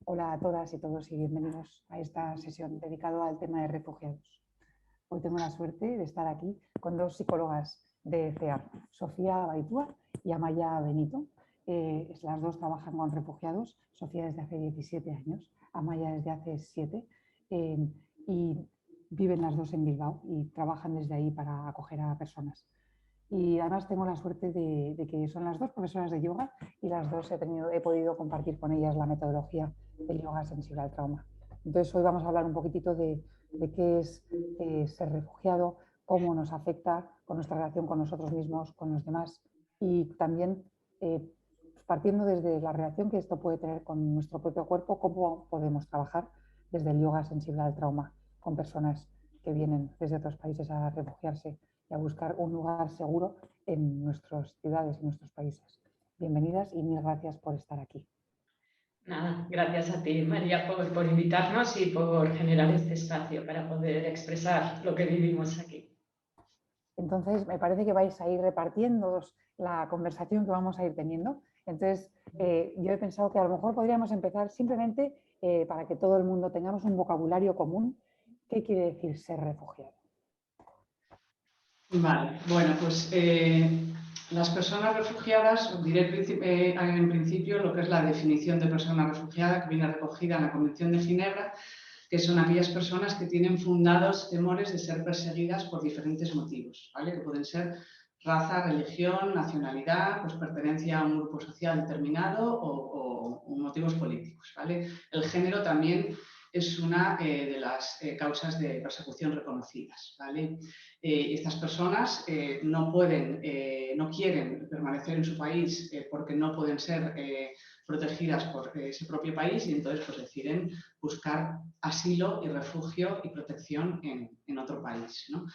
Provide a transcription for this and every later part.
Hola a todas y todos y bienvenidos a esta sesión dedicada al tema de refugiados. Hoy tengo la suerte de estar aquí con dos psicólogas de CEAR, Sofía Baitúa y Amaya Benito. Las dos trabajan con refugiados, Sofía desde hace 17 años, Amaya desde hace 7, y viven las dos en Bilbao y trabajan desde ahí para acoger a personas. Y además tengo la suerte de que son las dos profesoras de yoga y las dos he podido compartir con ellas la metodología del yoga sensible al trauma. Entonces hoy vamos a hablar un poquitito de qué es ser refugiado, cómo nos afecta con nuestra relación con nosotros mismos, con los demás y también partiendo desde la relación que esto puede tener con nuestro propio cuerpo, cómo podemos trabajar desde el yoga sensible al trauma con personas que vienen desde otros países a refugiarse y a buscar un lugar seguro en nuestras ciudades y nuestros países. Bienvenidas y mil gracias por estar aquí. Nada, gracias a ti, María, por invitarnos y por generar este espacio para poder expresar lo que vivimos aquí. Entonces, me parece que vais a ir repartiendo la conversación que vamos a ir teniendo. Entonces, yo he pensado que a lo mejor podríamos empezar simplemente para que todo el mundo tengamos un vocabulario común. ¿Qué quiere decir ser refugiado? Vale, bueno, pues las personas refugiadas, diré en principio lo que es la definición de persona refugiada que viene recogida en la Convención de Ginebra, que son aquellas personas que tienen fundados temores de ser perseguidas por diferentes motivos, ¿vale? Que pueden ser raza, religión, nacionalidad, pues pertenencia a un grupo social determinado o motivos políticos, ¿vale? El género también es una de las causas de persecución reconocidas, ¿vale? Estas personas no quieren permanecer en su país porque no pueden ser protegidas por ese propio país y entonces pues deciden buscar asilo y refugio y protección en otro país, ¿no?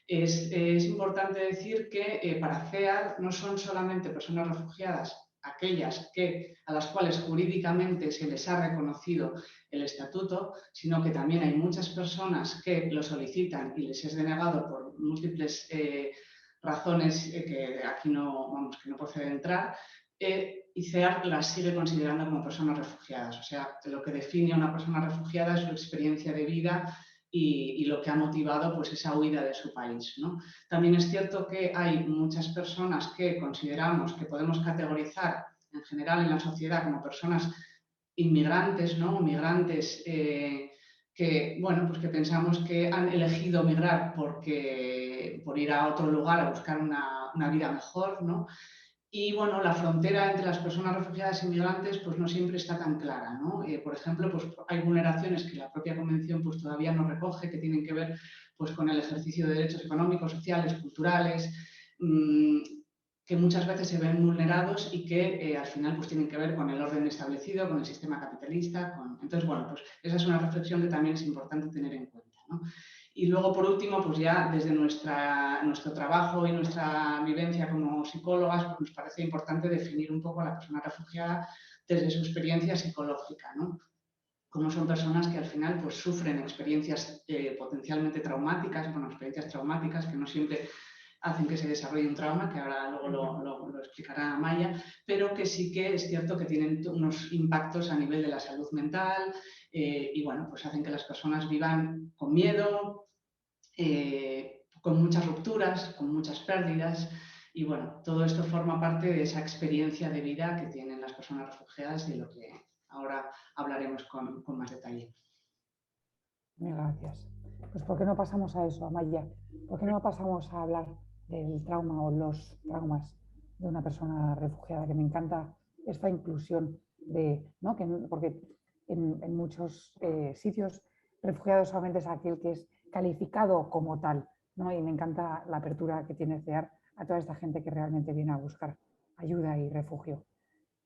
Es importante decir que para CEAR no son solamente personas refugiadas aquellas a las cuales jurídicamente se les ha reconocido el estatuto, sino que también hay muchas personas que lo solicitan y les es denegado por múltiples razones que aquí que no procede entrar, y CEAR las sigue considerando como personas refugiadas. O sea, lo que define a una persona refugiada es su experiencia de vida y lo que ha motivado pues, esa huida de su país, ¿no? También es cierto que hay muchas personas que consideramos que podemos categorizar en general en la sociedad como personas inmigrantes, ¿no? Migrantes que, bueno, pues que pensamos que han elegido migrar por ir a otro lugar a buscar una vida mejor, ¿no? Y bueno, la frontera entre las personas refugiadas y migrantes pues no siempre está tan clara, ¿no? Por ejemplo, pues hay vulneraciones que la propia Convención pues todavía no recoge, que tienen que ver pues con el ejercicio de derechos económicos, sociales, culturales, que muchas veces se ven vulnerados y que al final pues tienen que ver con el orden establecido, con el sistema capitalista. Entonces, bueno, pues esa es una reflexión que también es importante tener en cuenta, ¿no? Y luego, por último, pues ya desde nuestro trabajo y nuestra vivencia como psicólogas, pues nos parece importante definir un poco a la persona refugiada desde su experiencia psicológica, ¿no? Como son personas que al final pues, sufren experiencias potencialmente traumáticas, bueno, experiencias traumáticas que no siempre hacen que se desarrolle un trauma, que ahora luego lo explicará Maya, pero que sí que es cierto que tienen unos impactos a nivel de la salud mental y bueno, pues hacen que las personas vivan con miedo, con muchas rupturas, con muchas pérdidas y bueno, todo esto forma parte de esa experiencia de vida que tienen las personas refugiadas y de lo que ahora hablaremos con más detalle. Gracias. Pues ¿por qué no pasamos a eso, Amaya? ¿Por qué no pasamos a hablar del trauma o los traumas de una persona refugiada? Que me encanta esta inclusión ¿no? Porque en muchos sitios refugiado solamente es aquel que es calificado como tal, ¿no? Y me encanta la apertura que tiene CEAR a toda esta gente que realmente viene a buscar ayuda y refugio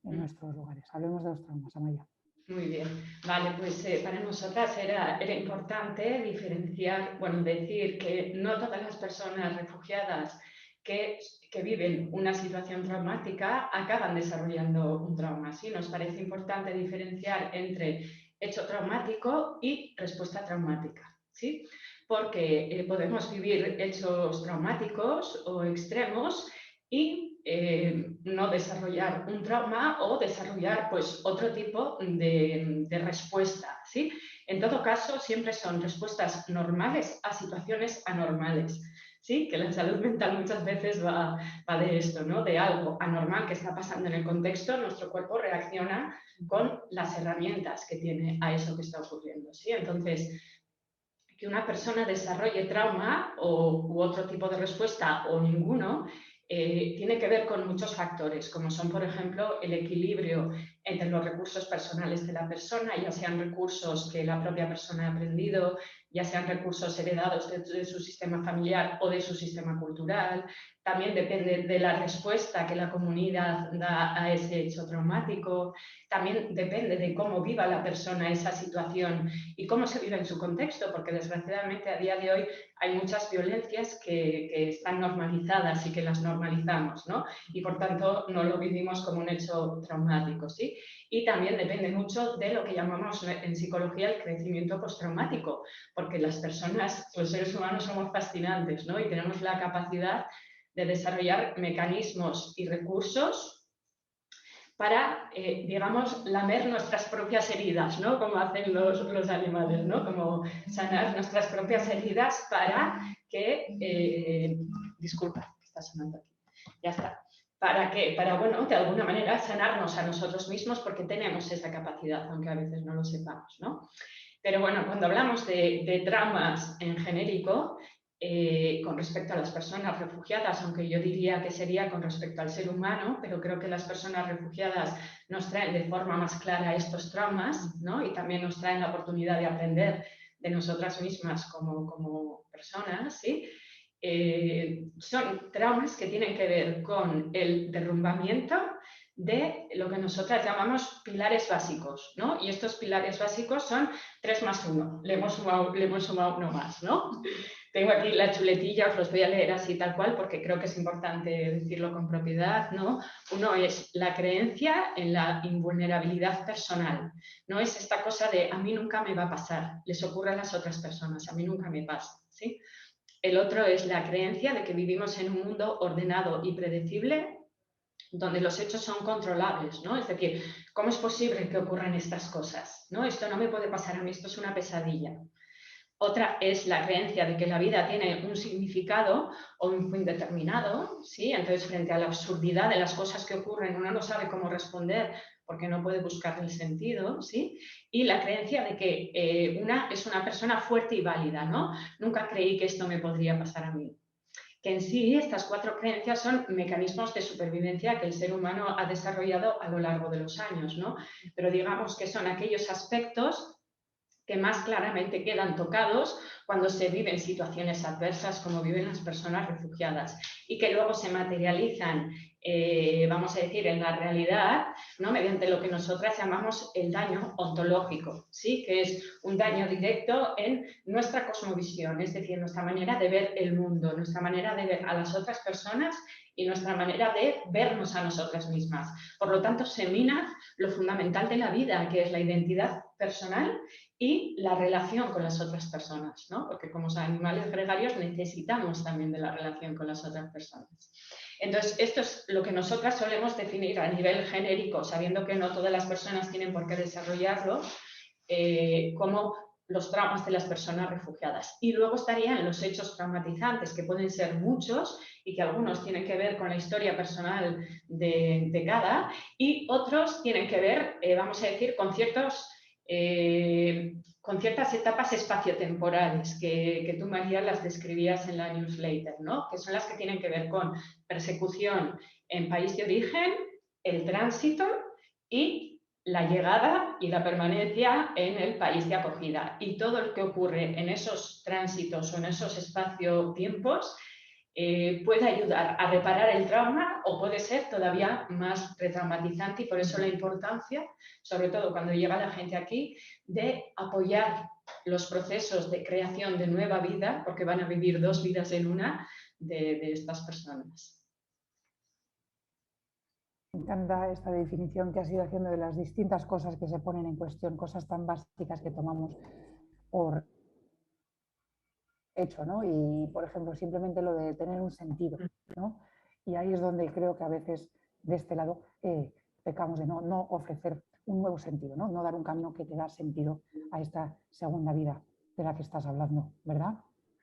en nuestros lugares. Hablemos de los traumas, Amaya. Muy bien, vale, pues para nosotras era importante diferenciar, bueno, decir que no todas las personas refugiadas que viven una situación traumática acaban desarrollando un trauma. Sí, nos parece importante diferenciar entre hecho traumático y respuesta traumática, ¿sí? Porque podemos vivir hechos traumáticos o extremos y no desarrollar un trauma o desarrollar pues, otro tipo de respuesta, ¿sí? En todo caso, siempre son respuestas normales a situaciones anormales, ¿sí? Que la salud mental muchas veces va de esto, ¿no? De algo anormal que está pasando en el contexto, nuestro cuerpo reacciona con las herramientas que tiene a eso que está ocurriendo, ¿sí? Entonces, que una persona desarrolle trauma u otro tipo de respuesta o ninguno, tiene que ver con muchos factores, como son, por ejemplo, el equilibrio entre los recursos personales de la persona, ya sean recursos que la propia persona ha aprendido, ya sean recursos heredados de su sistema familiar o de su sistema cultural. También depende de la respuesta que la comunidad da a ese hecho traumático. También depende de cómo viva la persona esa situación y cómo se vive en su contexto, porque desgraciadamente a día de hoy hay muchas violencias que están normalizadas y que las normalizamos, ¿no? Y por tanto no lo vivimos como un hecho traumático, ¿sí? Y también depende mucho de lo que llamamos en psicología el crecimiento postraumático, porque las personas, los seres humanos somos fascinantes, ¿no? Y tenemos la capacidad de desarrollar mecanismos y recursos para, digamos, lamer nuestras propias heridas, ¿no? Como hacen los animales, ¿no? Como sanar nuestras propias heridas para que... disculpa, que está sonando aquí. Ya está. Para, bueno, de alguna manera sanarnos a nosotros mismos porque tenemos esa capacidad, aunque a veces no lo sepamos, ¿no? Pero bueno, cuando hablamos de traumas en genérico, con respecto a las personas refugiadas, aunque yo diría que sería con respecto al ser humano, pero creo que las personas refugiadas nos traen de forma más clara estos traumas, ¿no? Y también nos traen la oportunidad de aprender de nosotras mismas como personas, ¿sí? Son traumas que tienen que ver con el derrumbamiento de lo que nosotras llamamos pilares básicos, ¿no? Y estos pilares básicos son 3 más 1. Le hemos sumado uno más, ¿no? Tengo aquí la chuletilla, os los voy a leer así tal cual porque creo que es importante decirlo con propiedad, ¿no? Uno es la creencia en la invulnerabilidad personal. No es esta cosa de a mí nunca me va a pasar, les ocurre a las otras personas, a mí nunca me pasa, ¿sí? El otro es la creencia de que vivimos en un mundo ordenado y predecible donde los hechos son controlables, ¿no? Es decir, ¿cómo es posible que ocurran estas cosas? ¿No? Esto no me puede pasar a mí, esto es una pesadilla. Otra es la creencia de que la vida tiene un significado o un fin determinado, ¿sí? Entonces, frente a la absurdidad de las cosas que ocurren, uno no sabe cómo responder porque no puede buscar el sentido, ¿sí? Y la creencia de que una es una persona fuerte y válida, ¿no? Nunca creí que esto me podría pasar a mí. Que en sí estas 4 creencias son mecanismos de supervivencia que el ser humano ha desarrollado a lo largo de los años, ¿no? Pero digamos que son aquellos aspectos que más claramente quedan tocados cuando se viven situaciones adversas como viven las personas refugiadas y que luego se materializan, vamos a decir, en la realidad, ¿no? Mediante lo que nosotras llamamos el daño ontológico, ¿sí? Que es un daño directo en nuestra cosmovisión, es decir, nuestra manera de ver el mundo, nuestra manera de ver a las otras personas y nuestra manera de vernos a nosotras mismas. Por lo tanto, se mina lo fundamental de la vida, que es la identidad personal y la relación con las otras personas, ¿no? Porque como animales gregarios necesitamos también de la relación con las otras personas. Entonces, esto es lo que nosotras solemos definir a nivel genérico, sabiendo que no todas las personas tienen por qué desarrollarlo, como los traumas de las personas refugiadas. Y luego estarían los hechos traumatizantes, que pueden ser muchos y que algunos tienen que ver con la historia personal de cada, y otros tienen que ver, vamos a decir, con ciertas etapas espaciotemporales que tú, María, las describías en la newsletter, ¿no? Que son las que tienen que ver con persecución en país de origen, el tránsito y la llegada y la permanencia en el país de acogida. Y todo lo que ocurre en esos tránsitos o en esos espacio-tiempos puede ayudar a reparar el trauma o puede ser todavía más retraumatizante, y por eso la importancia, sobre todo cuando llega la gente aquí, de apoyar los procesos de creación de nueva vida, porque van a vivir 2 vidas en una, de estas personas. Me encanta esta definición que has ido haciendo de las distintas cosas que se ponen en cuestión, cosas tan básicas que tomamos por hecho, ¿no? Y, por ejemplo, simplemente lo de tener un sentido, ¿no? Y ahí es donde creo que a veces de este lado pecamos de no ofrecer un nuevo sentido, no dar un camino que te da sentido a esta segunda vida de la que estás hablando, ¿verdad?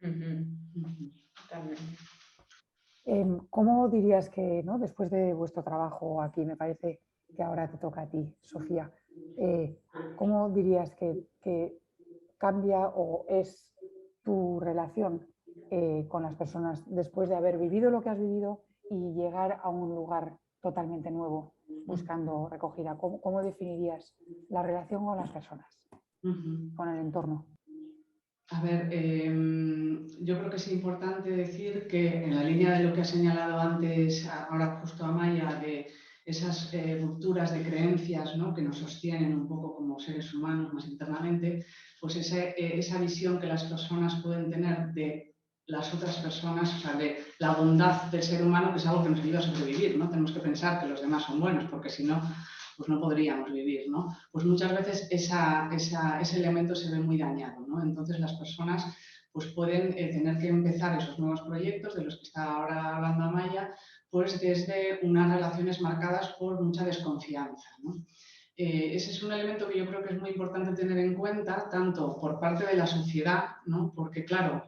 Totalmente. ¿Cómo dirías que, ¿no? Después de vuestro trabajo aquí, me parece que ahora te toca a ti, Sofía, ¿cómo dirías que cambia o es tu relación con las personas después de haber vivido lo que has vivido y llegar a un lugar totalmente nuevo, buscando recogida? ¿Cómo definirías la relación con las personas, con el entorno? A ver, yo creo que es importante decir que en la línea de lo que ha señalado antes, ahora justo Amaya, de esas rupturas de creencias, ¿no?, que nos sostienen un poco como seres humanos más internamente, pues esa visión que las personas pueden tener de las otras personas, o sea, de la bondad del ser humano, que es algo que nos ayuda a sobrevivir, ¿no? Tenemos que pensar que los demás son buenos, porque si no, pues no podríamos vivir, ¿no? Pues muchas veces ese elemento se ve muy dañado, ¿no? Entonces las personas pues pueden tener que empezar esos nuevos proyectos de los que está ahora hablando Amaya, pues desde unas relaciones marcadas por mucha desconfianza, ¿no? Ese es un elemento que yo creo que es muy importante tener en cuenta, tanto por parte de la sociedad, ¿no? Porque claro,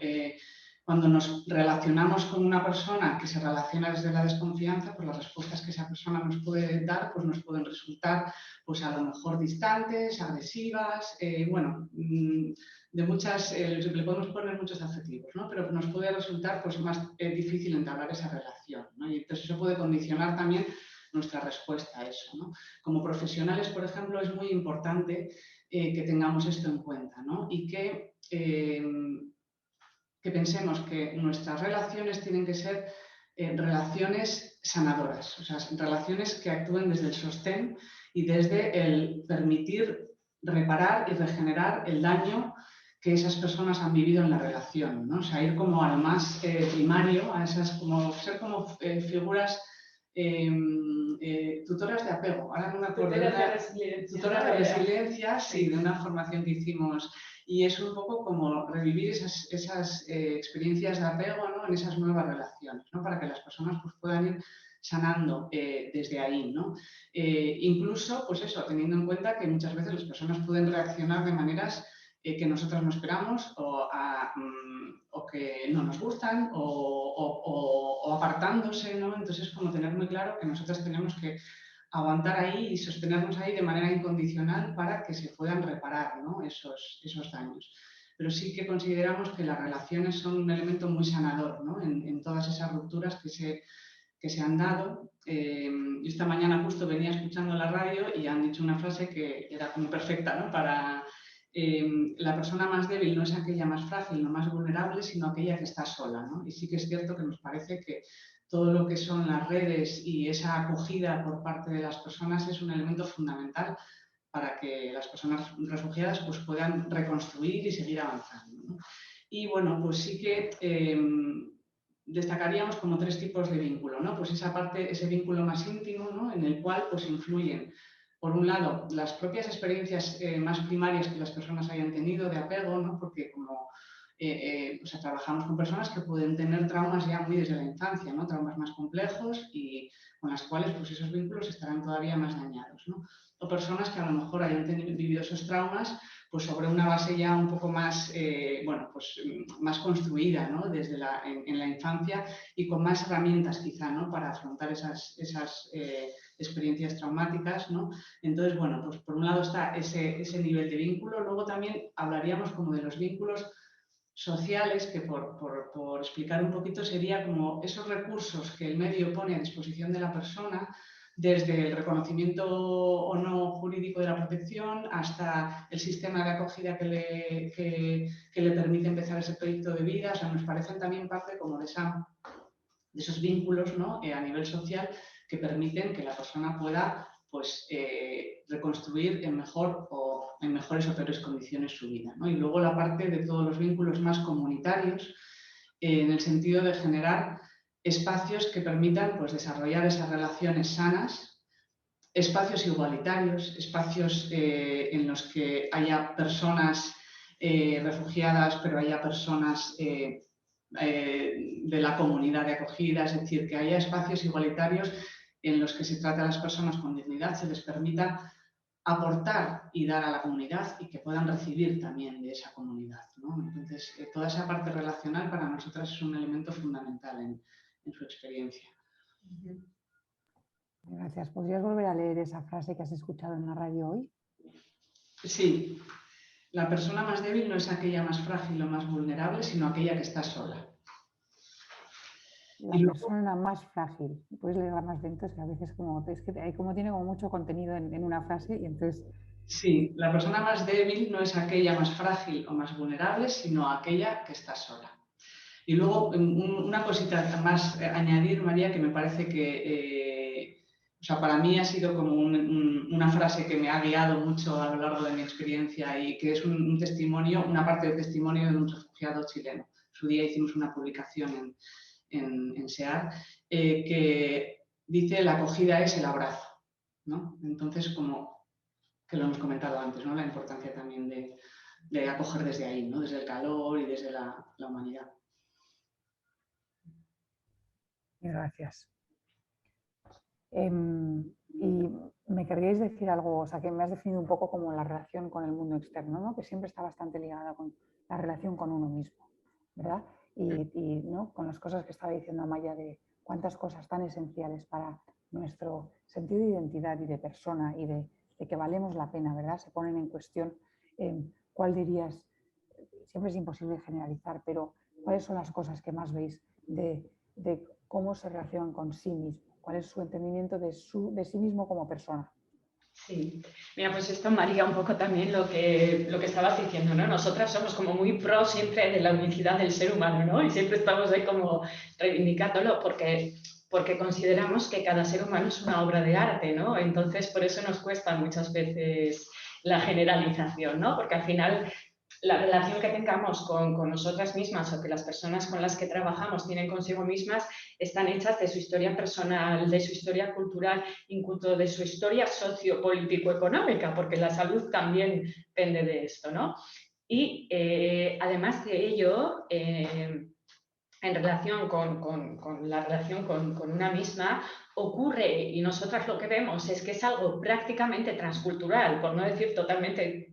cuando nos relacionamos con una persona que se relaciona desde la desconfianza, pues las respuestas que esa persona nos puede dar pues nos pueden resultar pues a lo mejor distantes, agresivas, bueno, de muchas, le podemos poner muchos adjetivos, ¿no? Pero nos puede resultar pues más difícil entablar esa relación, ¿no? Y entonces eso puede condicionar también nuestra respuesta a eso, ¿no? Como profesionales, por ejemplo, es muy importante que tengamos esto en cuenta, ¿no? Y que pensemos que nuestras relaciones tienen que ser relaciones sanadoras, o sea, relaciones que actúen desde el sostén y desde el permitir reparar y regenerar el daño que esas personas han vivido en la relación, ¿no? O sea, ir como al más primario, a esas, como ser como figuras tutoras de apego. Ahora no me acuerdo. Tutoras de resiliencia, sí, de una formación que hicimos. Y es un poco como revivir esas experiencias de apego, ¿no?, en esas nuevas relaciones, ¿no?, para que las personas pues, puedan ir sanando desde ahí, ¿no? Incluso, pues eso, teniendo en cuenta que muchas veces las personas pueden reaccionar de maneras que nosotros no esperamos o que no nos gustan o apartándose, ¿no? Entonces, como tener muy claro que nosotros tenemos que aguantar ahí y sostenernos ahí de manera incondicional para que se puedan reparar, ¿no?, esos daños. Pero sí que consideramos que las relaciones son un elemento muy sanador, ¿no?, en todas esas rupturas que se han dado. Yo esta mañana justo venía escuchando la radio y han dicho una frase que era como perfecta, ¿no?, para la persona más débil no es aquella más frágil, no más vulnerable, sino aquella que está sola, ¿no? Y sí que es cierto que nos parece que todo lo que son las redes y esa acogida por parte de las personas es un elemento fundamental para que las personas refugiadas pues, puedan reconstruir y seguir avanzando, ¿no? Y bueno, pues sí que destacaríamos como 3 tipos de vínculo, ¿no? Pues esa parte, ese vínculo más íntimo, ¿no?, en el cual pues influyen, por un lado, las propias experiencias más primarias que las personas hayan tenido de apego, ¿no?, porque como o sea, trabajamos con personas que pueden tener traumas ya muy desde la infancia, ¿no?, traumas más complejos y con las cuales pues, esos vínculos estarán todavía más dañados, ¿no? O personas que a lo mejor hayan vivido esos traumas pues, sobre una base ya un poco más, bueno, pues, más construida, ¿no?, desde en la infancia y con más herramientas quizá, ¿no?, para afrontar esas experiencias traumáticas, ¿no? Entonces, bueno, pues por un lado está ese nivel de vínculo, luego también hablaríamos como de los vínculos sociales, que por explicar un poquito sería como esos recursos que el medio pone a disposición de la persona, desde el reconocimiento o no jurídico de la protección hasta el sistema de acogida que le permite empezar ese proyecto de vida. O sea, nos parecen también parte como de esos vínculos, ¿no?, a nivel social que permiten que la persona pueda pues, reconstruir en mejores o peores condiciones su vida, ¿no? Y luego la parte de todos los vínculos más comunitarios, en el sentido de generar espacios que permitan pues, desarrollar esas relaciones sanas, espacios igualitarios, espacios en los que haya personas refugiadas, pero haya personas de la comunidad de acogida, es decir, que haya espacios igualitarios en los que se trata a las personas con dignidad se les permita aportar y dar a la comunidad y que puedan recibir también de esa comunidad, ¿no? Entonces, toda esa parte relacional para nosotras es un elemento fundamental en su experiencia. Gracias. ¿Podrías volver a leer esa frase que has escuchado en la radio hoy? Sí. La persona más débil no es aquella más frágil o más vulnerable, sino aquella que está sola. La persona más frágil. Puedes leerla más lento, es que a veces tiene como mucho contenido en una frase y entonces... Sí, la persona más débil no es aquella más frágil o más vulnerable, sino aquella que está sola. Y luego, una cosita más añadir, María, que me parece que, o sea, para mí ha sido como una frase que me ha guiado mucho a lo largo de mi experiencia y que es un testimonio, una parte del testimonio de un refugiado chileno. Su día hicimos una publicación en SEAR que dice: la acogida es el abrazo, ¿no? Entonces, como que lo hemos comentado antes, ¿no? La importancia también de acoger desde ahí, ¿no? Desde el calor y desde la humanidad. Gracias. Y me queríais decir algo, o sea, que me has definido un poco como la relación con el mundo externo, ¿no? Que siempre está bastante ligada con la relación con uno mismo, ¿verdad? Y ¿no? Con las cosas que estaba diciendo Amaya de cuántas cosas tan esenciales para nuestro sentido de identidad y de persona y de que valemos la pena, ¿verdad? Se ponen en cuestión. ¿Cuál dirías? Siempre es imposible generalizar, pero ¿cuáles son las cosas que más veis de cómo se relacionan con sí mismo? ¿Cuál es su entendimiento de sí mismo como persona? Sí, mira, pues esto marca un poco también lo que estabas diciendo, ¿no? Nosotras somos como muy pro siempre de la unicidad del ser humano, ¿no? Y siempre estamos ahí como reivindicándolo porque consideramos que cada ser humano es una obra de arte, ¿no? Entonces, por eso nos cuesta muchas veces la generalización, ¿no? Porque al final la relación que tengamos con nosotras mismas o que las personas con las que trabajamos tienen consigo mismas están hechas de su historia personal, de su historia cultural, incluso de su historia sociopolítico-económica, porque la salud también depende de esto, ¿no? Y además de ello, en relación con la relación con una misma, ocurre, y nosotras lo que vemos es que es algo prácticamente transcultural, por no decir totalmente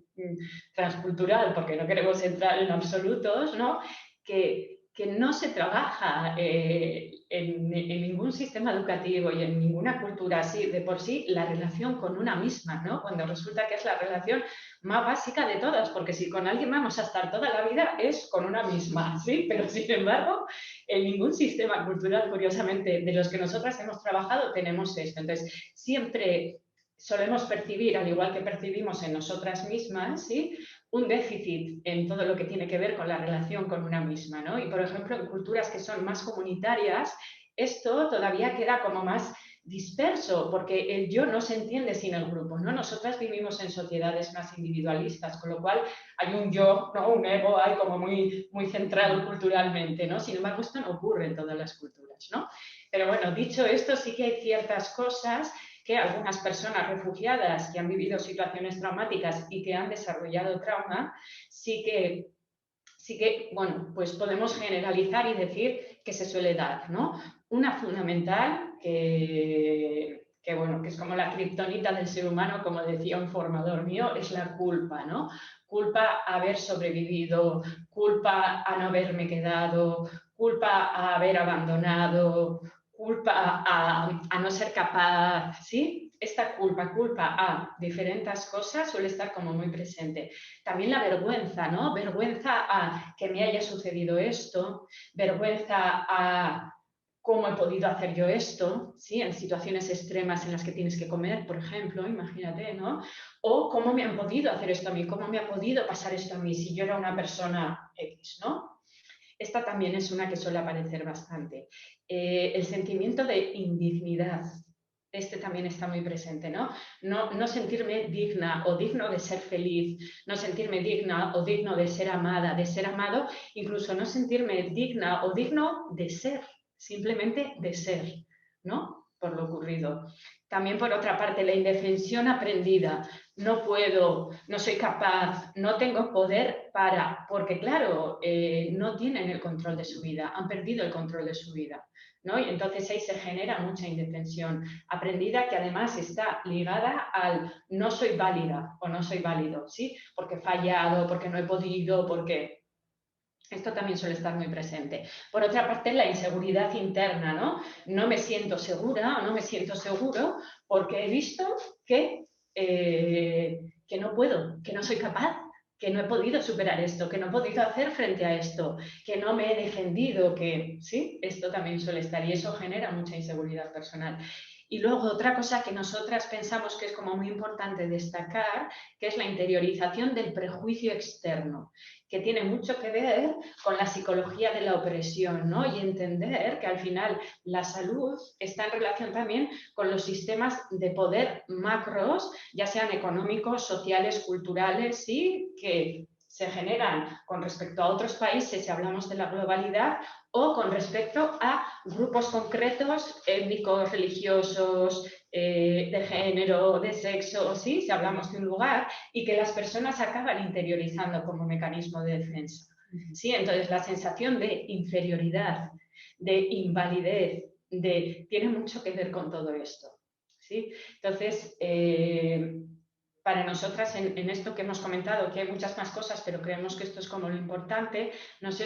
transcultural, porque no queremos entrar en absolutos, ¿no? Que no se trabaja en ningún sistema educativo y en ninguna cultura así, de por sí, la relación con una misma, ¿no? Cuando resulta que es la relación más básica de todas, porque si con alguien vamos a estar toda la vida es con una misma, ¿sí? Pero sin embargo, en ningún sistema cultural, curiosamente, de los que nosotras hemos trabajado, tenemos esto. Entonces, siempre solemos percibir, al igual que percibimos en nosotras mismas, ¿sí? Un déficit en todo lo que tiene que ver con la relación con una misma, ¿no? Y, por ejemplo, en culturas que son más comunitarias, esto todavía queda como más disperso, porque el yo no se entiende sin el grupo, ¿no? Nosotras vivimos en sociedades más individualistas, con lo cual hay un yo, ¿no? Un ego hay como muy, muy centrado culturalmente, ¿no? Sin embargo, esto no ocurre en todas las culturas, ¿no? Pero bueno, dicho esto, sí que hay ciertas cosas que algunas personas refugiadas que han vivido situaciones traumáticas y que han desarrollado trauma, sí que, bueno, pues podemos generalizar y decir que se suele dar, ¿no? Una fundamental bueno, que es como la kriptonita del ser humano, como decía un formador mío, es la culpa, ¿no? Culpa a haber sobrevivido, culpa a no haberme quedado, culpa a haber abandonado, culpa a no ser capaz, ¿sí? Esta culpa a diferentes cosas suele estar como muy presente. También la vergüenza, ¿no? Vergüenza a que me haya sucedido esto, vergüenza a cómo he podido hacer yo esto, ¿sí? En situaciones extremas en las que tienes que comer, por ejemplo, imagínate, ¿no? O cómo me han podido hacer esto a mí, cómo me ha podido pasar esto a mí si yo era una persona X, ¿no? Esta también es una que suele aparecer bastante. El sentimiento de indignidad, este también está muy presente, ¿no? No sentirme digna o digno de ser feliz, no sentirme digna o digno de ser amada, de ser amado, incluso no sentirme digna o digno de ser, simplemente de ser, ¿no? por lo ocurrido. También, por otra parte, la indefensión aprendida. No puedo, no soy capaz, no tengo poder para, porque claro, no tienen el control de su vida, han perdido el control de su vida, ¿no? Y entonces ahí se genera mucha indefensión aprendida, que además está ligada al no soy válida o no soy válido, ¿sí? Porque he fallado, porque no he podido, porque... Esto también suele estar muy presente. Por otra parte, la inseguridad interna, ¿no? No me siento segura o no me siento seguro porque he visto que no puedo, que no soy capaz, que no he podido superar esto, que no he podido hacer frente a esto, que no me he defendido, que sí, esto también suele estar y eso genera mucha inseguridad personal. Y luego otra cosa que nosotras pensamos que es como muy importante destacar, que es la interiorización del prejuicio externo, que tiene mucho que ver con la psicología de la opresión, ¿no? Y entender que al final la salud está en relación también con los sistemas de poder macros, ya sean económicos, sociales, culturales, ¿sí? Que se generan con respecto a otros países si hablamos de la globalidad o con respecto a grupos concretos, étnicos, religiosos, de género, de sexo, ¿sí? Si hablamos de un lugar, y que las personas acaban interiorizando como mecanismo de defensa, ¿sí? Entonces, la sensación de inferioridad, de invalidez, tiene mucho que ver con todo esto, ¿sí? Entonces, para nosotras, en esto que hemos comentado, que hay muchas más cosas, pero creemos que esto es como lo importante, nos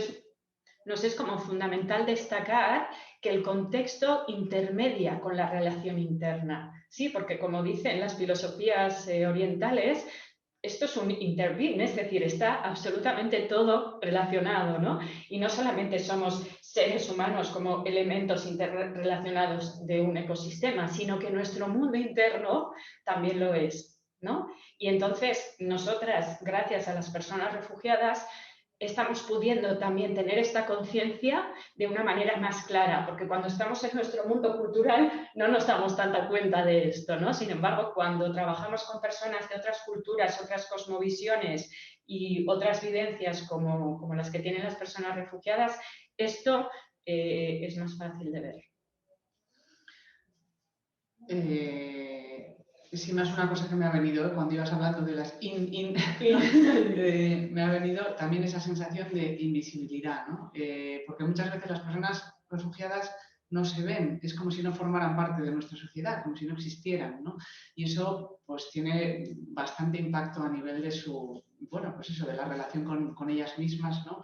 es como fundamental destacar que el contexto intermedia con la relación interna, ¿sí? Porque como dicen las filosofías orientales, esto es un interbeing, es decir, está absolutamente todo relacionado, ¿no? Y no solamente somos seres humanos como elementos interrelacionados de un ecosistema, sino que nuestro mundo interno también lo es, ¿no? Y entonces nosotras, gracias a las personas refugiadas, estamos pudiendo también tener esta conciencia de una manera más clara, porque cuando estamos en nuestro mundo cultural no nos damos tanta cuenta de esto, ¿no? Sin embargo, cuando trabajamos con personas de otras culturas, otras cosmovisiones y otras vivencias como las que tienen las personas refugiadas, esto es más fácil de ver. Sí, más una cosa que me ha venido cuando ibas hablando de las me ha venido también esa sensación de invisibilidad, ¿no? Porque muchas veces las personas refugiadas no se ven, es como si no formaran parte de nuestra sociedad, como si no existieran, ¿no? Y eso pues tiene bastante impacto a nivel de su, bueno, pues eso, de la relación con ellas mismas, ¿no?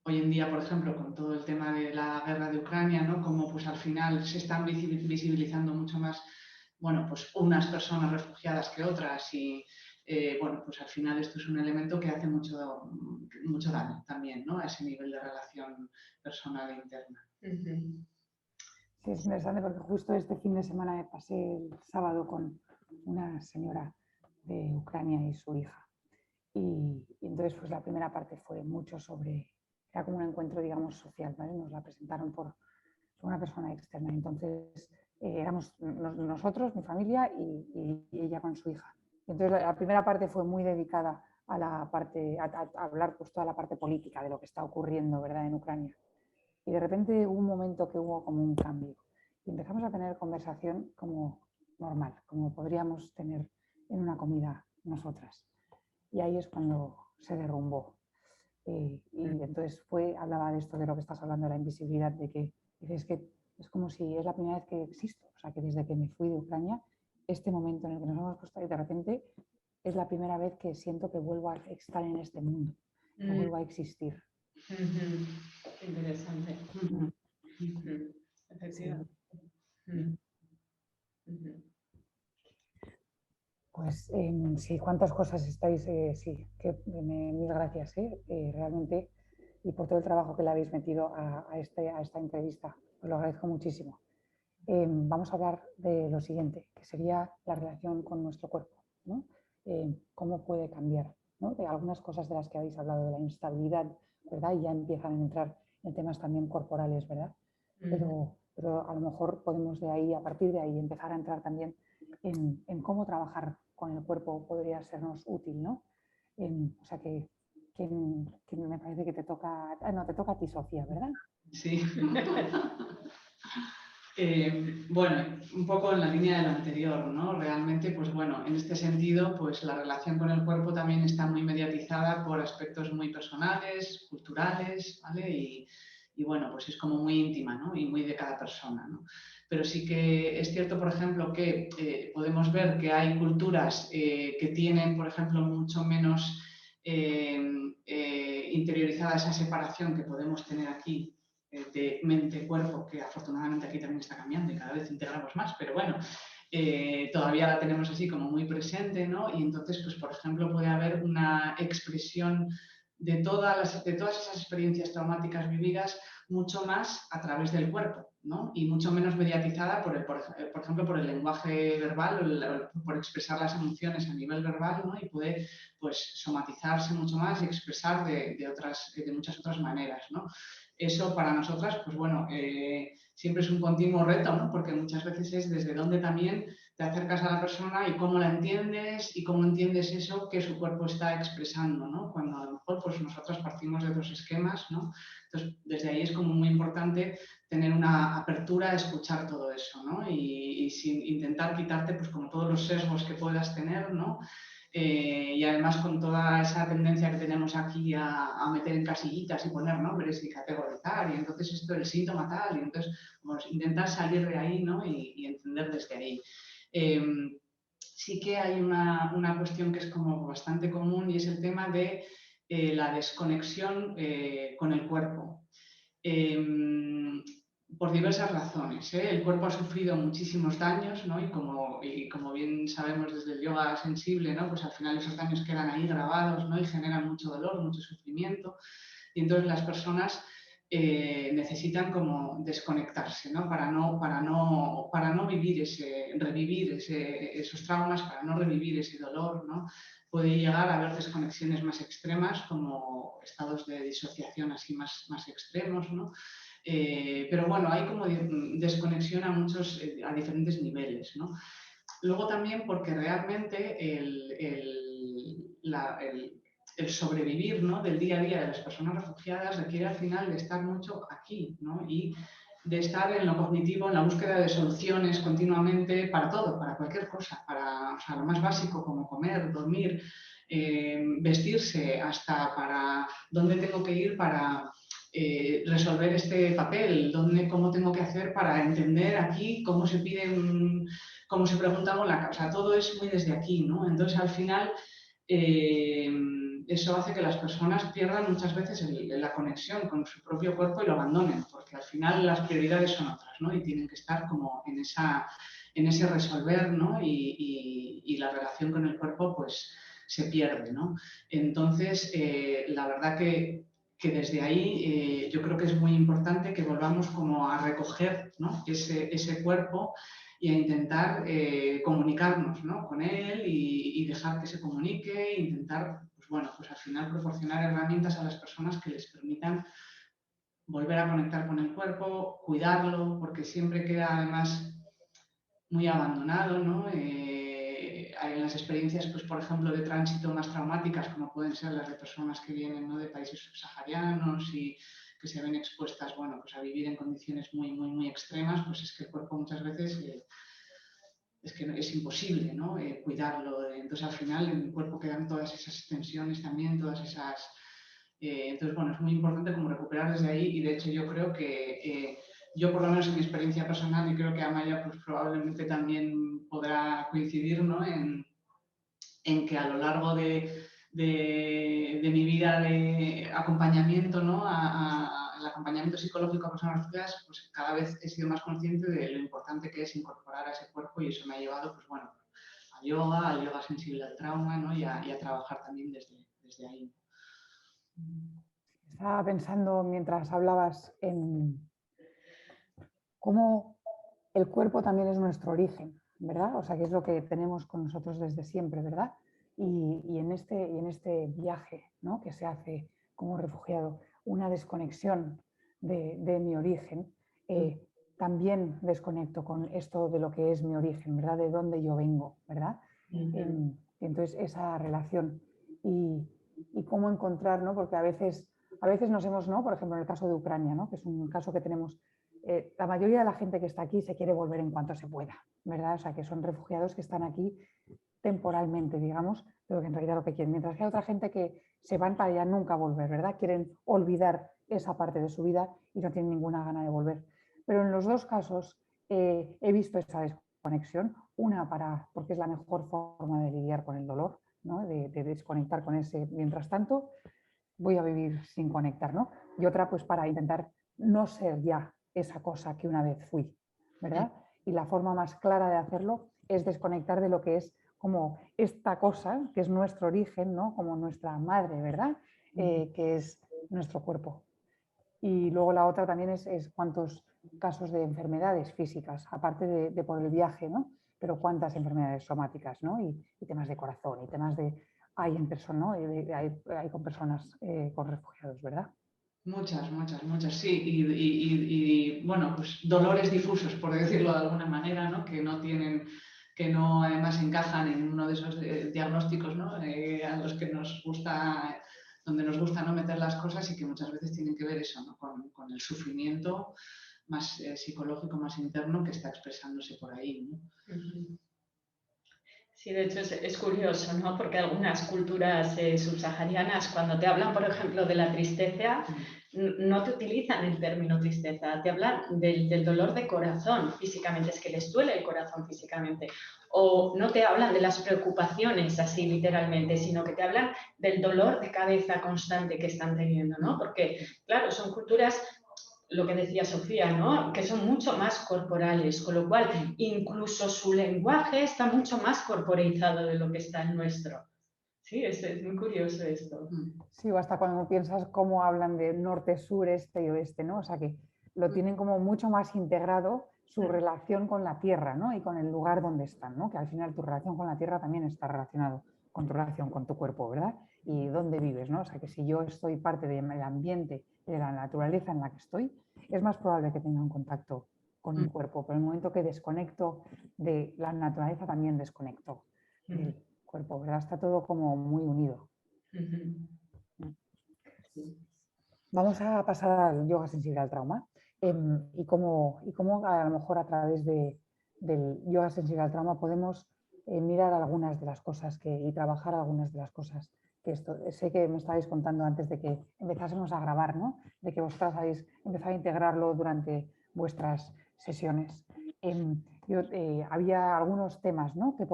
Hoy en día, por ejemplo, con todo el tema de la guerra de Ucrania, ¿no? Como pues al final se están visibilizando mucho más, bueno, pues unas personas refugiadas que otras y, bueno, pues al final esto es un elemento que hace mucho daño también, ¿no? A ese nivel de relación personal e interna. Sí, es interesante porque justo este fin de semana me pasé el sábado con una señora de Ucrania y su hija. Y entonces pues la primera parte fue mucho sobre, era como un encuentro, digamos, social, ¿vale? Nos la presentaron por una persona externa. Entonces éramos nosotros, mi familia y ella con su hija. Entonces la primera parte fue muy dedicada a la parte, a hablar pues toda la parte política de lo que está ocurriendo, ¿verdad?, en Ucrania. Y de repente hubo un momento que hubo como un cambio. Y empezamos a tener conversación como normal, como podríamos tener en una comida nosotras. Y ahí es cuando se derrumbó. Y entonces hablaba de esto, de lo que estás hablando, de la invisibilidad, de que dices que es como si es la primera vez que existo. O sea, que desde que me fui de Ucrania, este momento en el que nos hemos puesto ahí, de repente es la primera vez que siento que vuelvo a estar en este mundo, que vuelvo a existir. Interesante. Efectivamente. Pues sí, cuántas cosas estáis, sí, mil gracias, realmente, y por todo el trabajo que le habéis metido a esta entrevista, os lo agradezco muchísimo. Vamos a hablar de lo siguiente, que sería la relación con nuestro cuerpo, ¿no? Cómo puede cambiar, ¿no? De algunas cosas de las que habéis hablado, de la instabilidad, ¿verdad? Y ya empiezan a entrar en temas también corporales, ¿verdad? Pero a lo mejor podemos de ahí, a partir de ahí, empezar a entrar también en cómo trabajar con el cuerpo podría sernos útil, ¿no? O sea que me parece que te toca, no, te toca a ti, Sofía, ¿verdad? Sí. Bueno, un poco en la línea de lo anterior, ¿no? Realmente, pues bueno, en este sentido, pues la relación con el cuerpo también está muy mediatizada por aspectos muy personales, culturales, ¿vale? Y bueno, pues es como muy íntima, ¿no? Y muy de cada persona, ¿no? Pero sí que es cierto, por ejemplo, que podemos ver que hay culturas que tienen, por ejemplo, mucho menos interiorizada esa separación que podemos tener aquí de mente-cuerpo, que afortunadamente aquí también está cambiando y cada vez integramos más, pero bueno, todavía la tenemos así como muy presente, ¿no? Y entonces, pues por ejemplo, puede haber una expresión de todas esas experiencias traumáticas vividas mucho más a través del cuerpo, ¿no? Y mucho menos mediatizada, por ejemplo, por el lenguaje verbal, por expresar las emociones a nivel verbal, ¿no? Y puede pues, somatizarse mucho más y expresar de muchas otras maneras, ¿no? Eso para nosotras, pues bueno, siempre es un continuo reto, ¿no? Porque muchas veces es desde dónde también te acercas a la persona y cómo la entiendes y cómo entiendes eso que su cuerpo está expresando, ¿no? Cuando a lo mejor pues nosotras partimos de otros esquemas, ¿no? Entonces, desde ahí es como muy importante tener una apertura a escuchar todo eso, ¿no? Y sin intentar quitarte pues como todos los sesgos que puedas tener, ¿no? Y además con toda esa tendencia que tenemos aquí a meter en casillitas y poner nombres y categorizar, y entonces esto es el síntoma tal, y entonces pues, intentar salir de ahí, ¿no? Y entender desde ahí. Sí que hay una cuestión que es como bastante común y es el tema de la desconexión con el cuerpo. Por diversas razones. El cuerpo ha sufrido muchísimos daños, ¿no? Y como bien sabemos desde el yoga sensible, ¿no? Pues al final esos daños quedan ahí grabados, ¿no? Y generan mucho dolor, mucho sufrimiento. Y entonces las personas necesitan como desconectarse, ¿no? Para no revivir esos traumas, para no revivir ese dolor, ¿no? Puede llegar a haber desconexiones más extremas, como estados de disociación así más extremos, ¿no? Pero bueno, hay como desconexión a diferentes niveles, ¿no? Luego también porque realmente el sobrevivir, ¿no? Del día a día de las personas refugiadas requiere al final de estar mucho aquí, ¿no? Y de estar en lo cognitivo, en la búsqueda de soluciones continuamente para todo, para cualquier cosa, para o sea, lo más básico como comer, dormir, vestirse, hasta para dónde tengo que ir para resolver este papel, cómo tengo que hacer para entender aquí cómo se pide cómo se pregunta con la casa. Todo es muy desde aquí, ¿no? Entonces, al final, eso hace que las personas pierdan muchas veces la conexión con su propio cuerpo y lo abandonen, porque al final las prioridades son otras, ¿no? Y tienen que estar como en ese resolver, ¿no? Y la relación con el cuerpo, pues, se pierde, ¿no? Entonces, la verdad que desde ahí yo creo que es muy importante que volvamos como a recoger, ¿no? ese cuerpo y a intentar comunicarnos, ¿no? Con él y dejar que se comunique e intentar, pues bueno, pues al final proporcionar herramientas a las personas que les permitan volver a conectar con el cuerpo, cuidarlo, porque siempre queda además muy abandonado, ¿no? En las experiencias, pues, por ejemplo, de tránsito más traumáticas, como pueden ser las de personas que vienen, ¿no? De países subsaharianos y que se ven expuestas, bueno, pues a vivir en condiciones muy extremas, pues es que el cuerpo muchas veces es que es imposible, ¿no? Cuidarlo. Entonces, al final, en el cuerpo quedan todas esas tensiones también, todas esas... entonces, bueno, es muy importante como recuperar desde ahí y, de hecho, yo creo que... yo, por lo menos en mi experiencia personal, y creo que Amaya pues, probablemente también podrá coincidir, ¿no? en que a lo largo de mi vida de acompañamiento, ¿no? El acompañamiento psicológico a personas refugiadas, pues cada vez he sido más consciente de lo importante que es incorporar a ese cuerpo y eso me ha llevado, pues bueno, al yoga sensible al trauma, ¿no? y a trabajar también desde ahí. Estaba pensando mientras hablabas en cómo el cuerpo también es nuestro origen, ¿verdad? O sea, que es lo que tenemos con nosotros desde siempre, ¿verdad? Y en este viaje, ¿no? Que se hace como refugiado, una desconexión de mi origen, también desconecto con esto de lo que es mi origen, ¿verdad? De dónde yo vengo, ¿verdad? Entonces, esa relación y cómo encontrar, ¿no? Porque a veces nos hemos, ¿no? Por ejemplo, en el caso de Ucrania, ¿no? Que es un caso que tenemos la mayoría de la gente que está aquí se quiere volver en cuanto se pueda, ¿verdad? O sea, que son refugiados que están aquí temporalmente, digamos, pero que en realidad lo que quieren. Mientras que hay otra gente que se van para ya nunca volver, ¿verdad? Quieren olvidar esa parte de su vida y no tienen ninguna gana de volver. Pero en los dos casos he visto esa desconexión, una porque es la mejor forma de lidiar con el dolor, ¿no? de desconectar con ese, mientras tanto voy a vivir sin conectar, ¿no? Y otra pues para intentar no ser ya esa cosa que una vez fui, ¿verdad? Y la forma más clara de hacerlo es desconectar de lo que es como esta cosa, que es nuestro origen, ¿no? Como nuestra madre, ¿verdad? Que es nuestro cuerpo. Y luego la otra también es cuántos casos de enfermedades físicas, aparte de por el viaje, ¿no? Pero cuántas enfermedades somáticas, ¿no? Y temas de corazón, y temas hay en persona, ¿no? Hay con personas con refugiados, ¿verdad? Muchas, sí. Y, bueno, pues dolores difusos, por decirlo de alguna manera, ¿no? Que no además encajan en uno de esos diagnósticos, ¿no? A los que nos gusta, donde nos gusta no meter las cosas y que muchas veces tienen que ver eso, ¿no? Con el sufrimiento más psicológico, más interno que está expresándose por ahí, ¿no? Sí, de hecho es curioso, ¿no? Porque algunas culturas subsaharianas, cuando te hablan, por ejemplo, de la tristeza, no te utilizan el término tristeza, te hablan del dolor de corazón físicamente, es que les duele el corazón físicamente. O no te hablan de las preocupaciones así literalmente, sino que te hablan del dolor de cabeza constante que están teniendo, ¿no? Porque, claro, son culturas, lo que decía Sofía, ¿no? Que son mucho más corporales, con lo cual incluso su lenguaje está mucho más corporizado de lo que está el nuestro. Sí, es muy curioso esto. Sí, o hasta cuando piensas cómo hablan de norte, sur, este y oeste, ¿no? O sea que lo tienen como mucho más integrado su relación con la tierra, ¿no? Y con el lugar donde están, ¿no? Que al final tu relación con la tierra también está relacionado con tu relación con tu cuerpo, ¿verdad? Y dónde vives, ¿no? O sea que si yo estoy parte del ambiente, de la naturaleza en la que estoy, es más probable que tenga un contacto con mi cuerpo. Pero en el momento que desconecto de la naturaleza, también desconecto del cuerpo, ¿verdad? Está todo como muy unido. Vamos a pasar al yoga sensible al trauma y cómo a lo mejor a través del yoga sensible al trauma podemos mirar algunas de las cosas y trabajar algunas de las cosas que sé que me estabais contando antes de que empezásemos a grabar, ¿no? De que vosotras habéis empezado a integrarlo durante vuestras sesiones. Había algunos temas, ¿no? que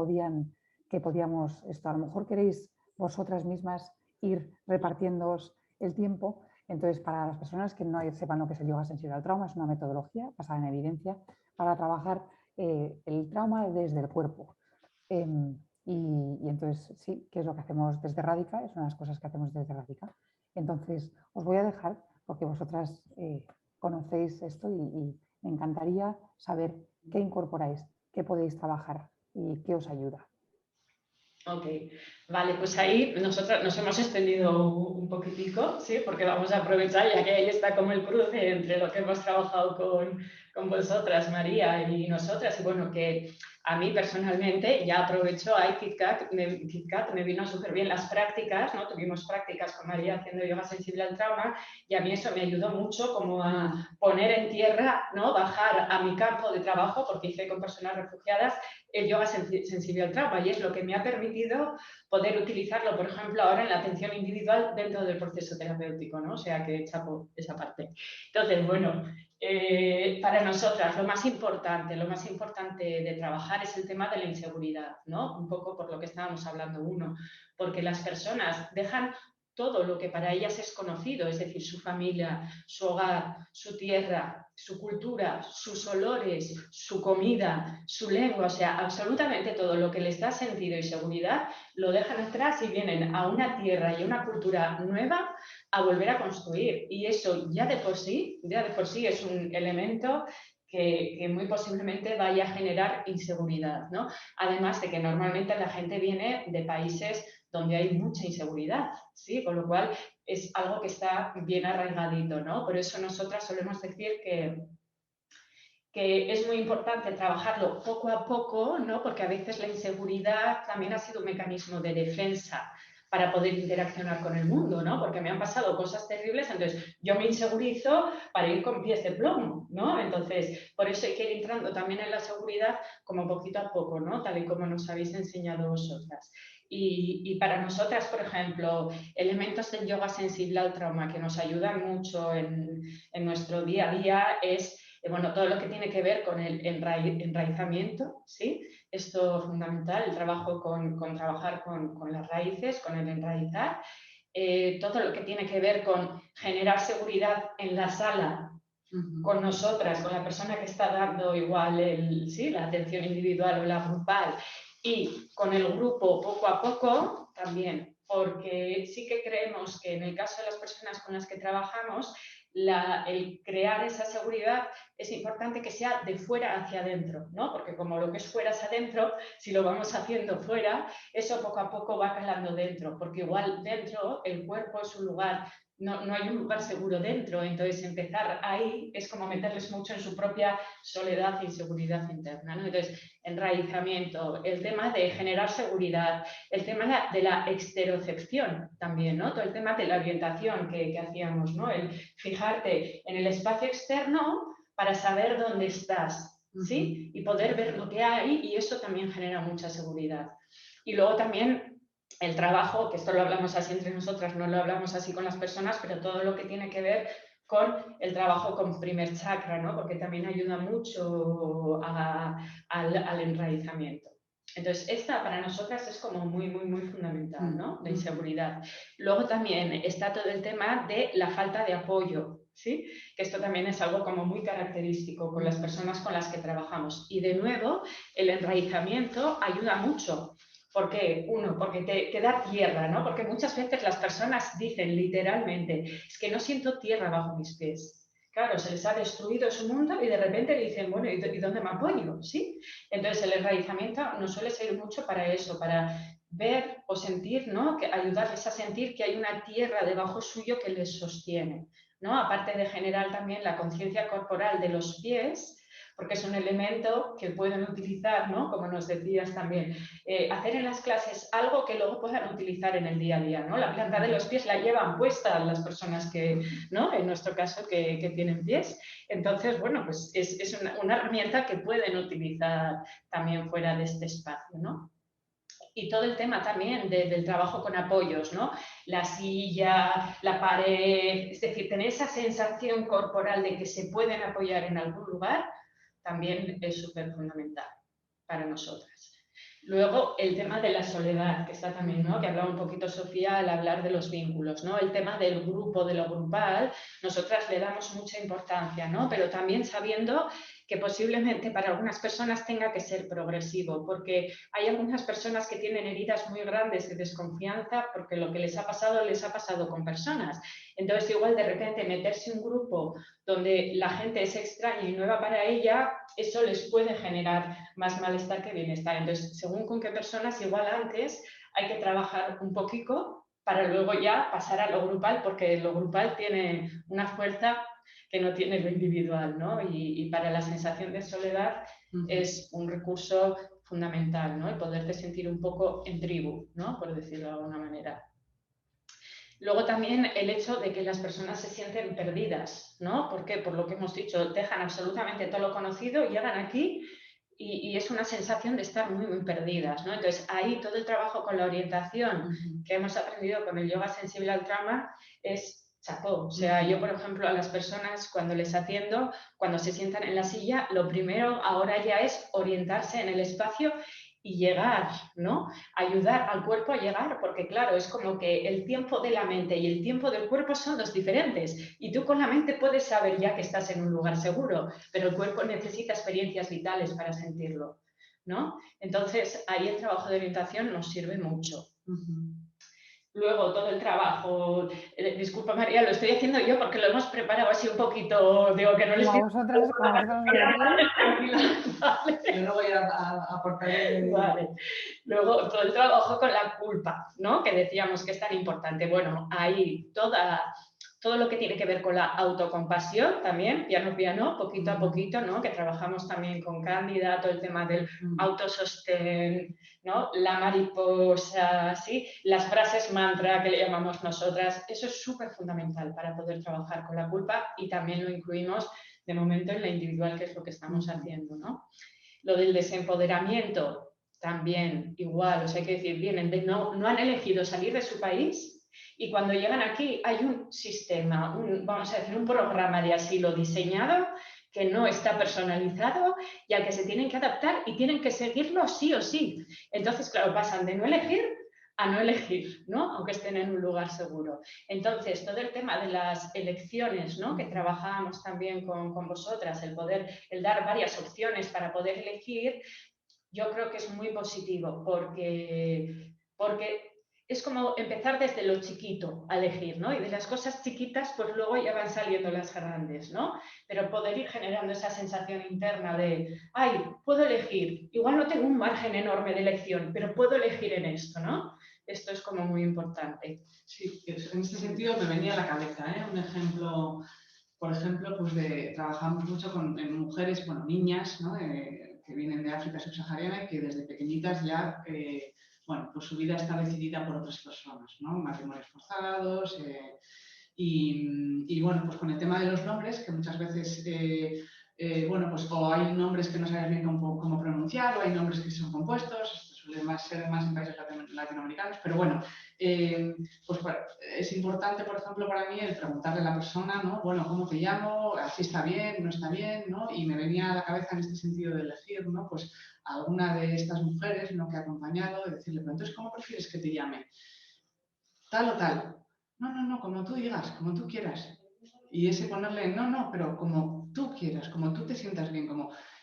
podíamos, a lo mejor queréis vosotras mismas ir repartiéndoos el tiempo. Entonces, para las personas que no sepan lo que es el yoga sensible al trauma, es una metodología basada en evidencia para trabajar el trauma desde el cuerpo. Y entonces, sí, ¿qué es lo que hacemos desde Radica? Es una de las cosas que hacemos desde Radica. Entonces, os voy a dejar, porque vosotras conocéis esto y me encantaría saber qué incorporáis, qué podéis trabajar y qué os ayuda. Ok, vale, pues ahí nosotros nos hemos extendido un poquitico, ¿sí? Porque vamos a aprovechar, ya que ahí está como el cruce entre lo que hemos trabajado con vosotras, María, y nosotras, y bueno, que a mí personalmente, ya aprovecho, KitKat me vino súper bien las prácticas, ¿no? Tuvimos prácticas con María haciendo yoga sensible al trauma, y a mí eso me ayudó mucho como a poner en tierra, ¿no? Bajar a mi campo de trabajo, porque hice con personas refugiadas, el yoga sensible al trauma, y es lo que me ha permitido poder utilizarlo, por ejemplo, ahora en la atención individual dentro del proceso terapéutico, ¿no? O sea que chapo esa parte. Entonces, bueno, para nosotras lo más importante de trabajar es el tema de la inseguridad, ¿no? Un poco por lo que estábamos hablando porque las personas dejan todo lo que para ellas es conocido, es decir, su familia, su hogar, su tierra, su cultura, sus olores, su comida, su lengua, o sea, absolutamente todo lo que les da sentido y seguridad, lo dejan atrás y vienen a una tierra y una cultura nueva a volver a construir. Y eso ya de por sí es un elemento que muy posiblemente vaya a generar inseguridad, ¿no? Además de que normalmente la gente viene de países donde hay mucha inseguridad, ¿sí? Con lo cual es algo que está bien arraigadito, ¿no? Por eso nosotras solemos decir que es muy importante trabajarlo poco a poco, ¿no? Porque a veces la inseguridad también ha sido un mecanismo de defensa para poder interaccionar con el mundo, ¿no? Porque me han pasado cosas terribles, entonces yo me insegurizo para ir con pies de plomo, ¿no? Entonces, por eso hay que ir entrando también en la seguridad como poquito a poco, ¿no? Tal y como nos habéis enseñado vosotras. Y para nosotras, por ejemplo, elementos del yoga sensible al trauma que nos ayudan mucho en nuestro día a día es, bueno, todo lo que tiene que ver con el enraizamiento, ¿sí? Esto es fundamental, el trabajo con trabajar con las raíces, con el enraizar. Todo lo que tiene que ver con generar seguridad en la sala, con nosotras, con la persona que está dando igual ¿sí? la atención individual o la grupal, y con el grupo poco a poco también, porque sí que creemos que en el caso de las personas con las que trabajamos, el crear esa seguridad es importante que sea de fuera hacia adentro, ¿no? Porque como lo que es fuera hacia adentro, si lo vamos haciendo fuera, eso poco a poco va calando dentro, porque igual dentro el cuerpo es un lugar, no hay un lugar seguro dentro, entonces empezar ahí es como meterles mucho en su propia soledad e inseguridad interna, ¿no? Entonces, enraizamiento, el tema de generar seguridad, el tema de la exterocepción también, ¿no? Todo el tema de la orientación que hacíamos, ¿no? El fijarte en el espacio externo para saber dónde estás, ¿sí? Y poder ver lo que hay, y eso también genera mucha seguridad. Y luego también el trabajo, que esto lo hablamos así entre nosotras, no lo hablamos así con las personas, pero todo lo que tiene que ver con el trabajo con primer chakra, ¿no? Porque también ayuda mucho al enraizamiento. Entonces, esta para nosotras es como muy, muy, muy fundamental, ¿no? La inseguridad. Luego también está todo el tema de la falta de apoyo, ¿sí? Que esto también es algo como muy característico con las personas con las que trabajamos. Y de nuevo, el enraizamiento ayuda mucho. ¿Por qué? Uno, porque te da tierra, ¿no? Porque muchas veces las personas dicen literalmente, es que no siento tierra bajo mis pies. Claro, se les ha destruido su mundo y de repente dicen, bueno, ¿y dónde me apoyo? ¿Sí? Entonces el enraizamiento nos suele servir mucho para eso, para ver o sentir, ¿no? Que ayudarles a sentir que hay una tierra debajo suyo que les sostiene, ¿no? Aparte de generar también la conciencia corporal de los pies, porque es un elemento que pueden utilizar, ¿no? Como nos decías también, hacer en las clases algo que luego puedan utilizar en el día a día, ¿no? La planta de los pies la llevan puesta las personas que, ¿no? En nuestro caso, que tienen pies. Entonces, bueno, pues es una herramienta que pueden utilizar también fuera de este espacio, ¿no? Y todo el tema también del trabajo con apoyos, ¿no? La silla, la pared, es decir, tener esa sensación corporal de que se pueden apoyar en algún lugar, también es súper fundamental para nosotras. Luego, el tema de la soledad, que está también, ¿no? Que hablaba un poquito Sofía al hablar de los vínculos, ¿no? El tema del grupo, de lo grupal, nosotras le damos mucha importancia, ¿no? Pero también sabiendo que posiblemente para algunas personas tenga que ser progresivo, porque hay algunas personas que tienen heridas muy grandes de desconfianza porque lo que les ha pasado con personas. Entonces, igual de repente meterse en un grupo donde la gente es extraña y nueva para ella, eso les puede generar más malestar que bienestar. Entonces, según con qué personas, igual antes hay que trabajar un poquito para luego ya pasar a lo grupal, porque lo grupal tiene una fuerza que no tiene lo individual, ¿no? Y para la sensación de soledad es un recurso fundamental, ¿no? El poderte sentir un poco en tribu, ¿no? Por decirlo de alguna manera. Luego también el hecho de que las personas se sienten perdidas, ¿no? ¿Por qué? Por lo que hemos dicho, dejan absolutamente todo lo conocido, llegan aquí y es una sensación de estar muy, muy perdidas, ¿no? Entonces, ahí todo el trabajo con la orientación que hemos aprendido con el yoga sensible al trauma es chapó. O sea, yo, por ejemplo, a las personas cuando les atiendo, cuando se sientan en la silla, lo primero ahora ya es orientarse en el espacio y llegar, ¿no? Ayudar al cuerpo a llegar, porque claro, es como que el tiempo de la mente y el tiempo del cuerpo son dos diferentes. Y tú con la mente puedes saber ya que estás en un lugar seguro, pero el cuerpo necesita experiencias vitales para sentirlo, ¿no? Entonces, ahí el trabajo de orientación nos sirve mucho. Luego todo el trabajo, disculpa María, lo estoy haciendo yo porque lo hemos preparado así un poquito, digo que no les digo. Vosotras, Yo no voy a aportar. Vale. Luego todo el trabajo con la culpa, ¿no? Que decíamos que es tan importante. Bueno, ahí todo lo que tiene que ver con la autocompasión también, piano, poquito a poquito, ¿no? Que trabajamos también con Cándida, todo el tema del autosostén, ¿no? La mariposa, ¿sí? Las frases mantra que le llamamos nosotras, eso es súper fundamental para poder trabajar con la culpa y también lo incluimos de momento en la individual, que es lo que estamos haciendo, ¿no? Lo del desempoderamiento, también igual, o sea, hay que decir, vienen de no han elegido salir de su país y cuando llegan aquí hay un sistema, vamos a decir, un programa de asilo diseñado que no está personalizado y al que se tienen que adaptar y tienen que seguirlo sí o sí. Entonces, claro, pasan de no elegir a no elegir, ¿no? Aunque estén en un lugar seguro. Entonces, todo el tema de las elecciones, ¿no? Que trabajábamos también con vosotras, el dar varias opciones para poder elegir, yo creo que es muy positivo porque es como empezar desde lo chiquito a elegir, ¿no? Y de las cosas chiquitas, pues luego ya van saliendo las grandes, ¿no? Pero poder ir generando esa sensación interna de, ay, puedo elegir, igual no tengo un margen enorme de elección, pero puedo elegir en esto, ¿no? Esto es como muy importante. Sí, en este sentido me venía a la cabeza, un ejemplo, por ejemplo, pues trabajamos mucho en mujeres, bueno, niñas, ¿no? Que vienen de África subsahariana y que desde pequeñitas ya, bueno, pues su vida está decidida por otras personas, ¿no? Matrimonios forzados y bueno, pues con el tema de los nombres, que muchas veces, bueno, pues o hay nombres que no sabes bien cómo pronunciar o hay nombres que son compuestos, suele ser más en países latinoamericanos, pero bueno, pues es importante, por ejemplo, para mí el preguntarle a la persona, ¿no? Bueno, ¿cómo te llamo? ¿Así está bien? ¿No está bien? ¿No? Y me venía a la cabeza en este sentido de elegir, ¿no? Pues a alguna de estas mujeres, ¿no? Que he acompañado, de decirle, pero entonces, ¿cómo prefieres que te llame? ¿Tal o tal? No, como tú digas, como tú quieras. Y ese ponerle, no, pero como tú quieras, como tú te sientas bien,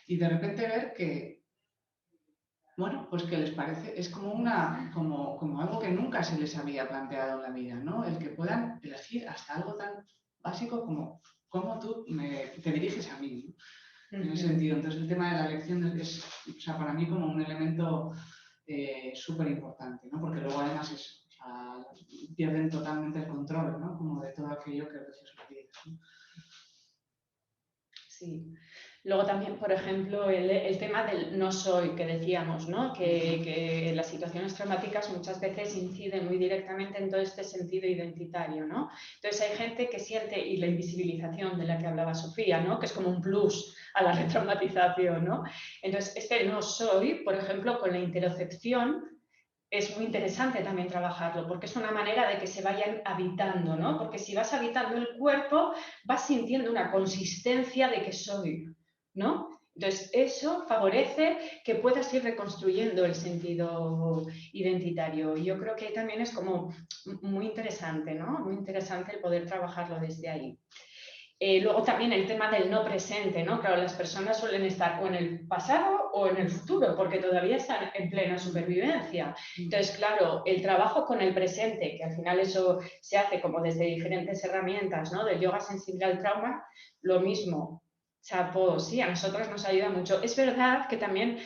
y de repente ver que, bueno, pues que les parece, es como como algo que nunca se les había planteado en la vida, ¿no? El que puedan elegir hasta algo tan básico como cómo tú te diriges a mí, ¿no? En ese sentido. Entonces el tema de la elección es, o sea, para mí como un elemento súper importante, ¿no? Porque luego además pierden totalmente el control, ¿no? Como de todo aquello que rige sus vidas, ¿no? Sí. Luego también, por ejemplo, el tema del no soy, que decíamos, ¿no? Que las situaciones traumáticas muchas veces inciden muy directamente en todo este sentido identitario, ¿no? Entonces hay gente que siente, y la invisibilización de la que hablaba Sofía, ¿no? Que es como un plus a la retraumatización, ¿no? Entonces, este no soy, por ejemplo, con la interocepción, es muy interesante también trabajarlo, porque es una manera de que se vayan habitando, ¿no? Porque si vas habitando el cuerpo, vas sintiendo una consistencia de que soy, ¿no? Entonces, eso favorece que puedas ir reconstruyendo el sentido identitario. Y yo creo que también es como muy interesante, ¿no? Muy interesante el poder trabajarlo desde ahí. Luego también el tema del no presente, ¿no? Claro, las personas suelen estar o en el pasado o en el futuro, porque todavía están en plena supervivencia. Entonces, claro, el trabajo con el presente, que al final eso se hace como desde diferentes herramientas, ¿no? Del yoga sensible al trauma, lo mismo. Chapo, sí, a nosotros nos ayuda mucho. Es verdad que también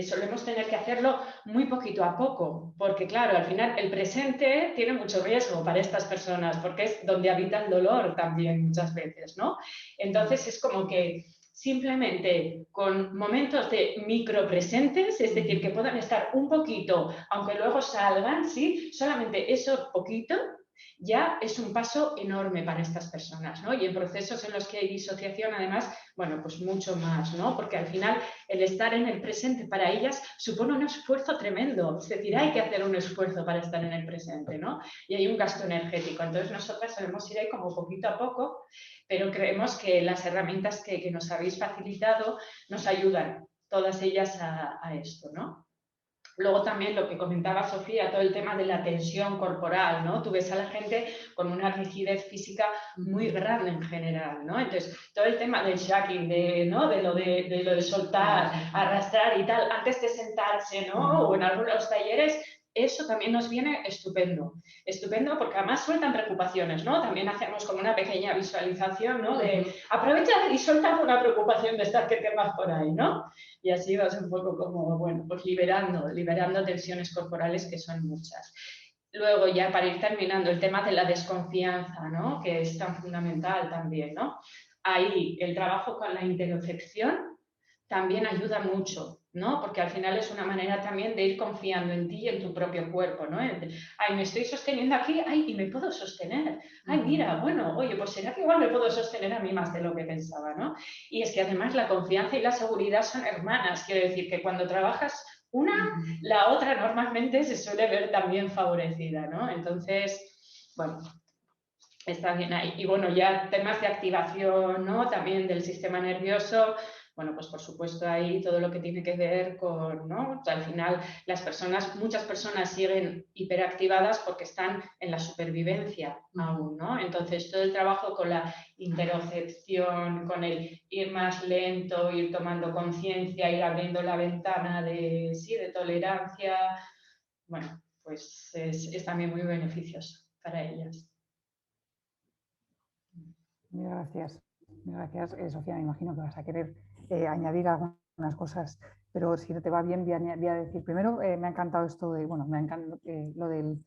solemos tener que hacerlo muy poquito a poco, porque claro, al final el presente tiene mucho riesgo para estas personas, porque es donde habita el dolor también muchas veces, ¿no? Entonces es como que simplemente con momentos de micropresentes, es decir, que puedan estar un poquito, aunque luego salgan, ¿sí? Solamente eso poquito ya es un paso enorme para estas personas, ¿no? Y en procesos en los que hay disociación, además, bueno, pues mucho más, ¿no? Porque al final el estar en el presente para ellas supone un esfuerzo tremendo, es decir, hay que hacer un esfuerzo para estar en el presente, ¿no? Y hay un gasto energético, entonces nosotras solemos ir ahí como poquito a poco, pero creemos que las herramientas que nos habéis facilitado nos ayudan, todas ellas a esto, ¿no? Luego también lo que comentaba Sofía, todo el tema de la tensión corporal, ¿no? Tú ves a la gente con una rigidez física muy grande en general, ¿no? Entonces, todo el tema del shaking, ¿no? de lo de soltar, arrastrar y tal, antes de sentarse, ¿no? O en algunos talleres, eso también nos viene estupendo. Estupendo porque además sueltan preocupaciones, ¿no? También hacemos como una pequeña visualización, ¿no? De aprovechar y soltar una preocupación de estas que tengas por ahí, ¿no? Y así vas un poco como, bueno, pues liberando tensiones corporales que son muchas. luego ya para ir terminando, el tema de la desconfianza, ¿no? Que es tan fundamental también, ¿no? Ahí el trabajo con la interocepción también ayuda mucho, ¿no? Porque al final es una manera también de ir confiando en ti y en tu propio cuerpo, ¿no? Ay, me estoy sosteniendo aquí, ay, y me puedo sostener. Ay, mira, bueno, oye, pues será que igual me puedo sostener a mí más de lo que pensaba, ¿no? Y es que además la confianza y la seguridad son hermanas. Quiero decir que cuando trabajas una, la otra normalmente se suele ver también favorecida, ¿no? Entonces, bueno, está bien ahí. Y bueno, ya temas de activación, ¿no? También del sistema nervioso. Bueno, pues por supuesto ahí todo lo que tiene que ver con, ¿no? O sea, al final muchas personas siguen hiperactivadas porque están en la supervivencia aún, ¿no? Entonces todo el trabajo con la interocepción, con el ir más lento, ir tomando conciencia, ir abriendo la ventana de, sí, de tolerancia, bueno, pues es también muy beneficioso para ellas. Muchas gracias. Muchas gracias, Sofía. Me imagino que vas a querer añadir algunas cosas, pero si no te va bien, voy a decir primero, me ha encantado esto de, bueno, me ha encantado lo del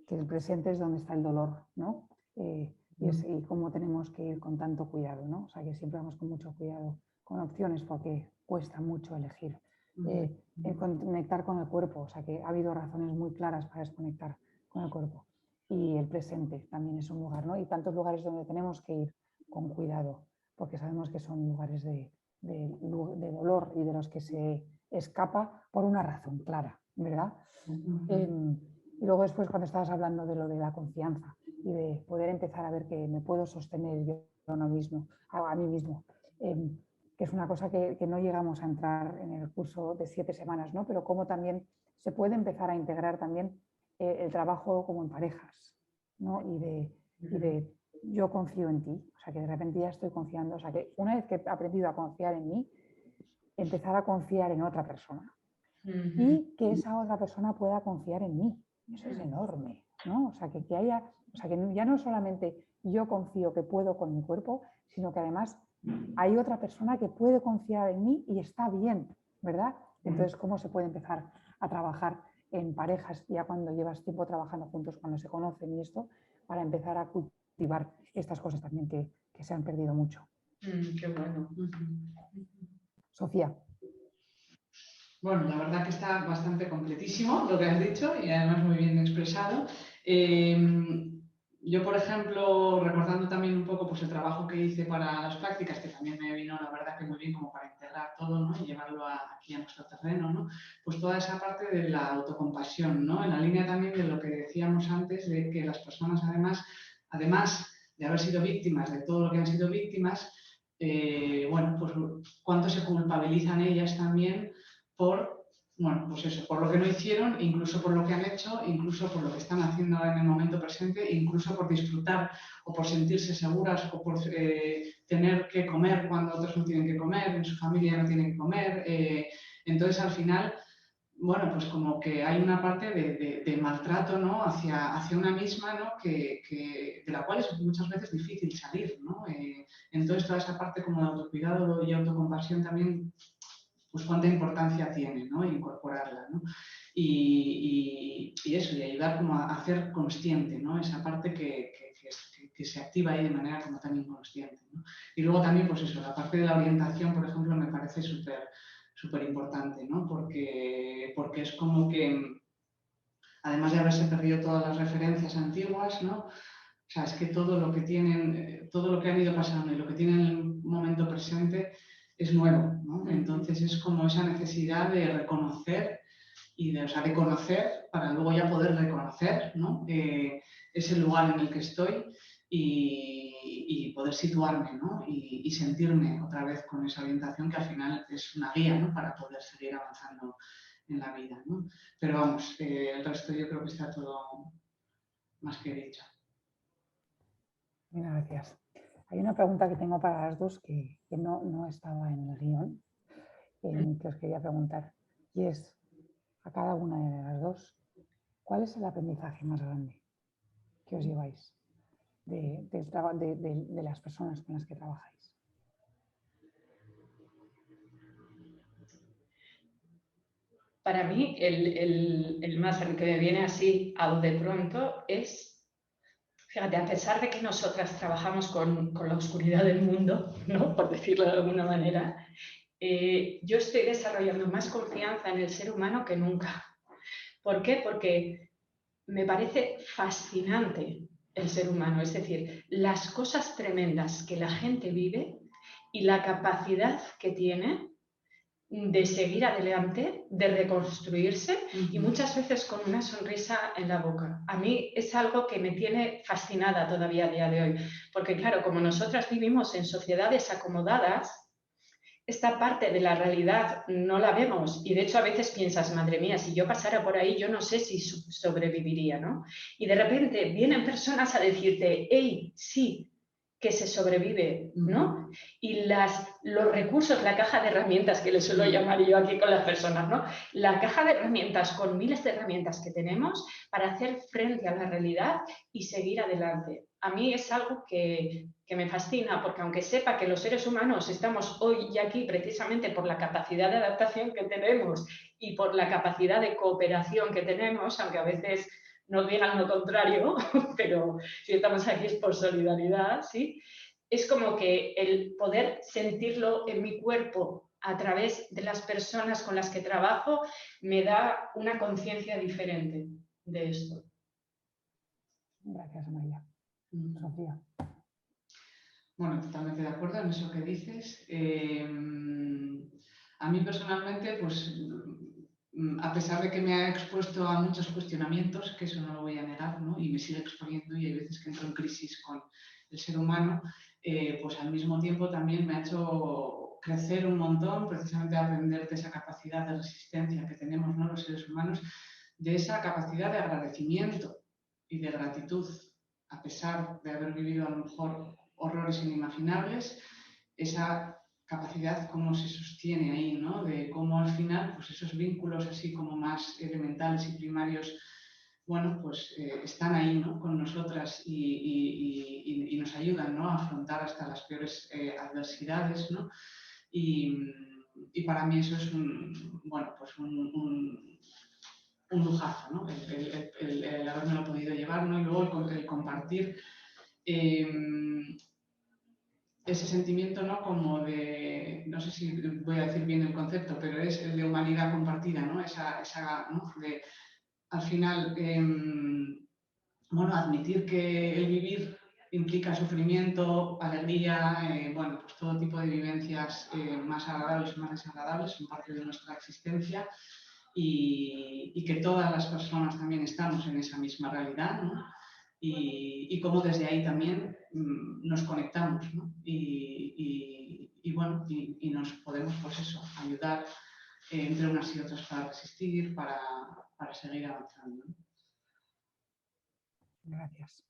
que el presente es donde está el dolor, ¿no? Y cómo tenemos que ir con tanto cuidado, ¿no? O sea, que siempre vamos con mucho cuidado con opciones porque cuesta mucho elegir. Conectar con el cuerpo, o sea, que ha habido razones muy claras para desconectar con el cuerpo. Y el presente también es un lugar, ¿no? Y tantos lugares donde tenemos que ir con cuidado, porque sabemos que son lugares de dolor y de los que se escapa por una razón clara, ¿verdad? Y luego después cuando estabas hablando de lo de la confianza y de poder empezar a ver que me puedo sostener yo a mí mismo, que es una cosa que no llegamos a entrar en el curso de 7 semanas, ¿no? Pero cómo también se puede empezar a integrar también el trabajo como en parejas, ¿no? Y de yo confío en ti, o sea, que de repente ya estoy confiando, o sea, que una vez que he aprendido a confiar en mí, empezar a confiar en otra persona y que esa otra persona pueda confiar en mí. Eso es enorme, ¿no? O sea, que haya, o sea, que ya no solamente yo confío que puedo con mi cuerpo, sino que además hay otra persona que puede confiar en mí y está bien, ¿verdad? Entonces, ¿cómo se puede empezar a trabajar en parejas ya cuando llevas tiempo trabajando juntos, cuando se conocen y esto, para empezar a cultivar estas cosas también que se han perdido mucho? Qué bueno. Sofía. Bueno, la verdad que está bastante completísimo lo que has dicho y además muy bien expresado. Yo, por ejemplo, recordando también un poco pues, el trabajo que hice para las prácticas, que también me vino, la verdad, que muy bien como para integrar todo, ¿no? Y llevarlo aquí a nuestro terreno, ¿no? Pues toda esa parte de la autocompasión, ¿no? En la línea también de lo que decíamos antes, de que las personas, además de haber sido víctimas de todo lo que han sido víctimas, bueno, pues cuánto se culpabilizan ellas también por, bueno, pues eso, por lo que no hicieron, incluso por lo que han hecho, incluso por lo que están haciendo en el momento presente, incluso por disfrutar o por sentirse seguras o por tener que comer cuando otros no tienen que comer, en su familia no tienen que comer. Entonces, al final, bueno, pues como que hay una parte de maltrato, ¿no? hacia una misma, ¿no? de la cual es muchas veces difícil salir, ¿no? Entonces, toda esa parte como de autocuidado y autocompasión también, pues cuánta importancia tiene, ¿no? Incorporarla, ¿no? Y eso, y ayudar como a hacer consciente, ¿no? Esa parte que se activa ahí de manera como tan inconsciente, ¿no? Y luego también, pues eso, la parte de la orientación, por ejemplo, me parece súper importante, ¿no? Porque es como que, además de haberse perdido todas las referencias antiguas, ¿no? O sea, es que todo lo que tienen, todo lo que han ido pasando y lo que tienen en el momento presente es nuevo, ¿no? Entonces es como esa necesidad de reconocer y de, o sea, de conocer para luego ya poder reconocer, ¿no? Ese lugar en el que estoy y poder situarme, ¿no? Y sentirme otra vez con esa orientación que al final es una guía, ¿no? Para poder seguir avanzando en la vida, ¿no? Pero vamos, el resto yo creo que está todo más que dicho. Gracias. Hay una pregunta que tengo para las dos que no estaba en el guión, que os quería preguntar, y es a cada una de las dos, ¿cuál es el aprendizaje más grande que os lleváis de las personas con las que trabajáis? para mí el más que me viene así a de pronto es, fíjate, a pesar de que nosotras trabajamos con la oscuridad del mundo, ¿no? Por decirlo de alguna manera, yo estoy desarrollando más confianza en el ser humano que nunca. ¿Por qué? Porque me parece fascinante el ser humano, es decir, las cosas tremendas que la gente vive y la capacidad que tiene de seguir adelante, de reconstruirse y muchas veces con una sonrisa en la boca. A mí es algo que me tiene fascinada todavía a día de hoy, porque claro, como nosotras vivimos en sociedades acomodadas, esta parte de la realidad no la vemos y de hecho a veces piensas, madre mía, si yo pasara por ahí yo no sé si sobreviviría, ¿no? Y de repente vienen personas a decirte, hey, sí, que se sobrevive, ¿no? Y los recursos, la caja de herramientas, que le suelo llamar yo aquí con las personas, ¿no? La caja de herramientas, con miles de herramientas que tenemos para hacer frente a la realidad y seguir adelante. A mí es algo que me fascina, porque aunque sepa que los seres humanos estamos hoy y aquí precisamente por la capacidad de adaptación que tenemos y por la capacidad de cooperación que tenemos, aunque a veces nos digan lo contrario, pero si estamos aquí es por solidaridad, ¿sí? Es como que el poder sentirlo en mi cuerpo a través de las personas con las que trabajo me da una conciencia diferente de esto. Gracias, Amaia. Sofía. Bueno, totalmente de acuerdo en eso que dices. A mí personalmente, pues, a pesar de que me ha expuesto a muchos cuestionamientos, que eso no lo voy a negar, ¿no? Y me sigue exponiendo y hay veces que entro en crisis con el ser humano, pues al mismo tiempo también me ha hecho crecer un montón, precisamente aprender de esa capacidad de resistencia que tenemos, ¿no? Los seres humanos, de esa capacidad de agradecimiento y de gratitud, a pesar de haber vivido a lo mejor horrores inimaginables, esa capacidad cómo se sostiene ahí, ¿no? De cómo al final, pues esos vínculos así como más elementales y primarios, bueno, pues están ahí, ¿no? Con nosotras y nos ayudan, ¿no? A afrontar hasta las peores adversidades, ¿no? Y para mí eso es bueno, pues un lujazo, ¿no? El haberme podido llevar, ¿no? Y luego el compartir ese sentimiento, ¿no? Como de, no sé si voy a decir bien el concepto, pero es el de humanidad compartida, ¿no? ¿No? De, al final, bueno, admitir que el vivir implica sufrimiento, alegría, bueno, pues todo tipo de vivencias más agradables o más desagradables son parte de nuestra existencia y que todas las personas también estamos en esa misma realidad, ¿no? Y cómo desde ahí también nos conectamos, ¿no? Bueno, y nos podemos, pues eso, ayudar entre unas y otras para resistir, para seguir avanzando, ¿no? Gracias.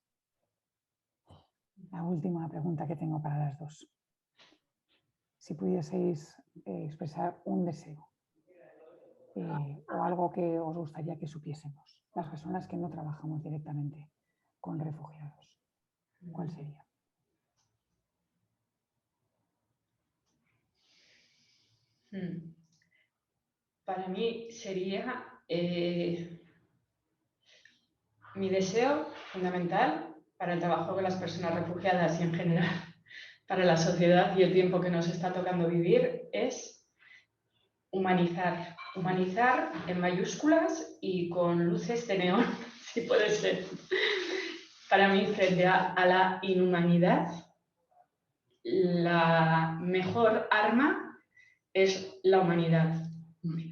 La última pregunta que tengo para las dos. Si pudieseis expresar un deseo o algo que os gustaría que supiésemos, las personas que no trabajamos directamente con refugiados, ¿cuál sería? Para mí sería mi deseo fundamental para el trabajo con las personas refugiadas y en general para la sociedad y el tiempo que nos está tocando vivir es humanizar. Humanizar en mayúsculas y con luces de neón, si puede ser. Para mí, frente a la inhumanidad, la mejor arma es la humanidad.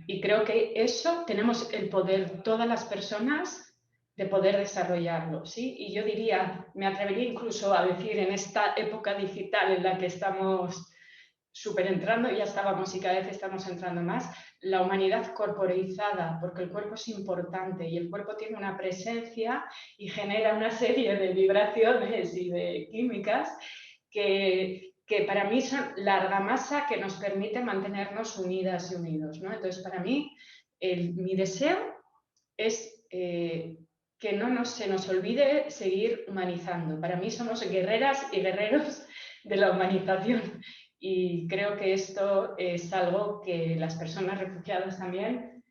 Y creo que eso tenemos el poder, todas las personas, de poder desarrollarlo, ¿sí? Y yo diría, me atrevería incluso a decir en esta época digital en la que estamos súper entrando, ya estábamos y cada vez estamos entrando más, la humanidad corporeizada, porque el cuerpo es importante y el cuerpo tiene una presencia y genera una serie de vibraciones y de químicas que para mí son la argamasa que nos permite mantenernos unidas y unidos, ¿no? Entonces, para mí, mi deseo es que no se nos olvide seguir humanizando. Para mí somos guerreras y guerreros de la humanización y creo que esto es algo que las personas refugiadas también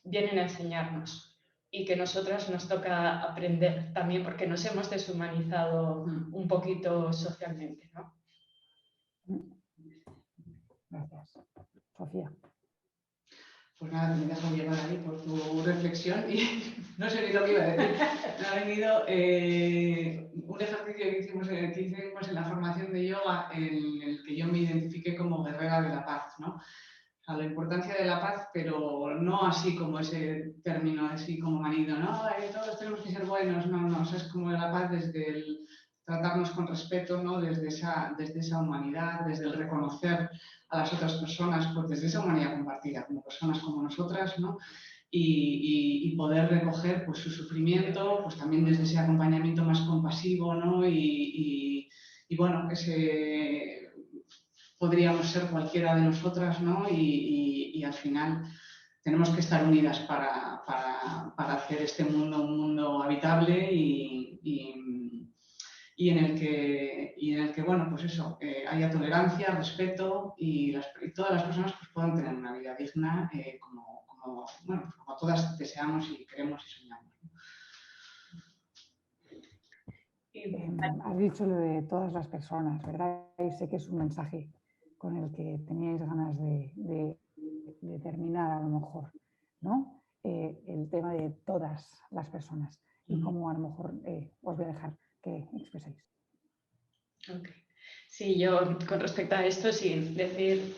vienen a enseñarnos y que nosotras nos toca aprender también porque nos hemos deshumanizado un poquito socialmente, ¿no? Gracias. Sofía. Pues nada, me dejo llevar ahí por tu reflexión y no sé ni lo que iba a decir. Me ha venido un ejercicio que hicimos en la formación de yoga en el que yo me identifiqué como guerrera de la paz, ¿no? O sea, la importancia de la paz, pero no así como ese término, así como manido, ¿no? Todos tenemos que ser buenos, no, o sea, es como la paz desde el tratarnos con respeto, ¿no? Desde esa humanidad, desde el reconocer a las otras personas, pues desde esa humanidad compartida, como personas como nosotras, ¿no? Y poder recoger pues, su sufrimiento, pues también desde ese acompañamiento más compasivo, ¿no? Y bueno, podríamos ser cualquiera de nosotras, ¿no? Y al final tenemos que estar unidas para hacer este mundo un mundo habitable y en el que bueno, pues eso, haya tolerancia, respeto y todas las personas pues, puedan tener una vida digna bueno, como todas deseamos y queremos y soñamos. Has dicho lo de todas las personas, ¿verdad? Y sé que es un mensaje con el que teníais ganas de terminar a lo mejor, ¿no? El tema de todas las personas y cómo a lo mejor os voy a dejar que expreséis. Okay. Sí, yo con respecto a esto, sí, decir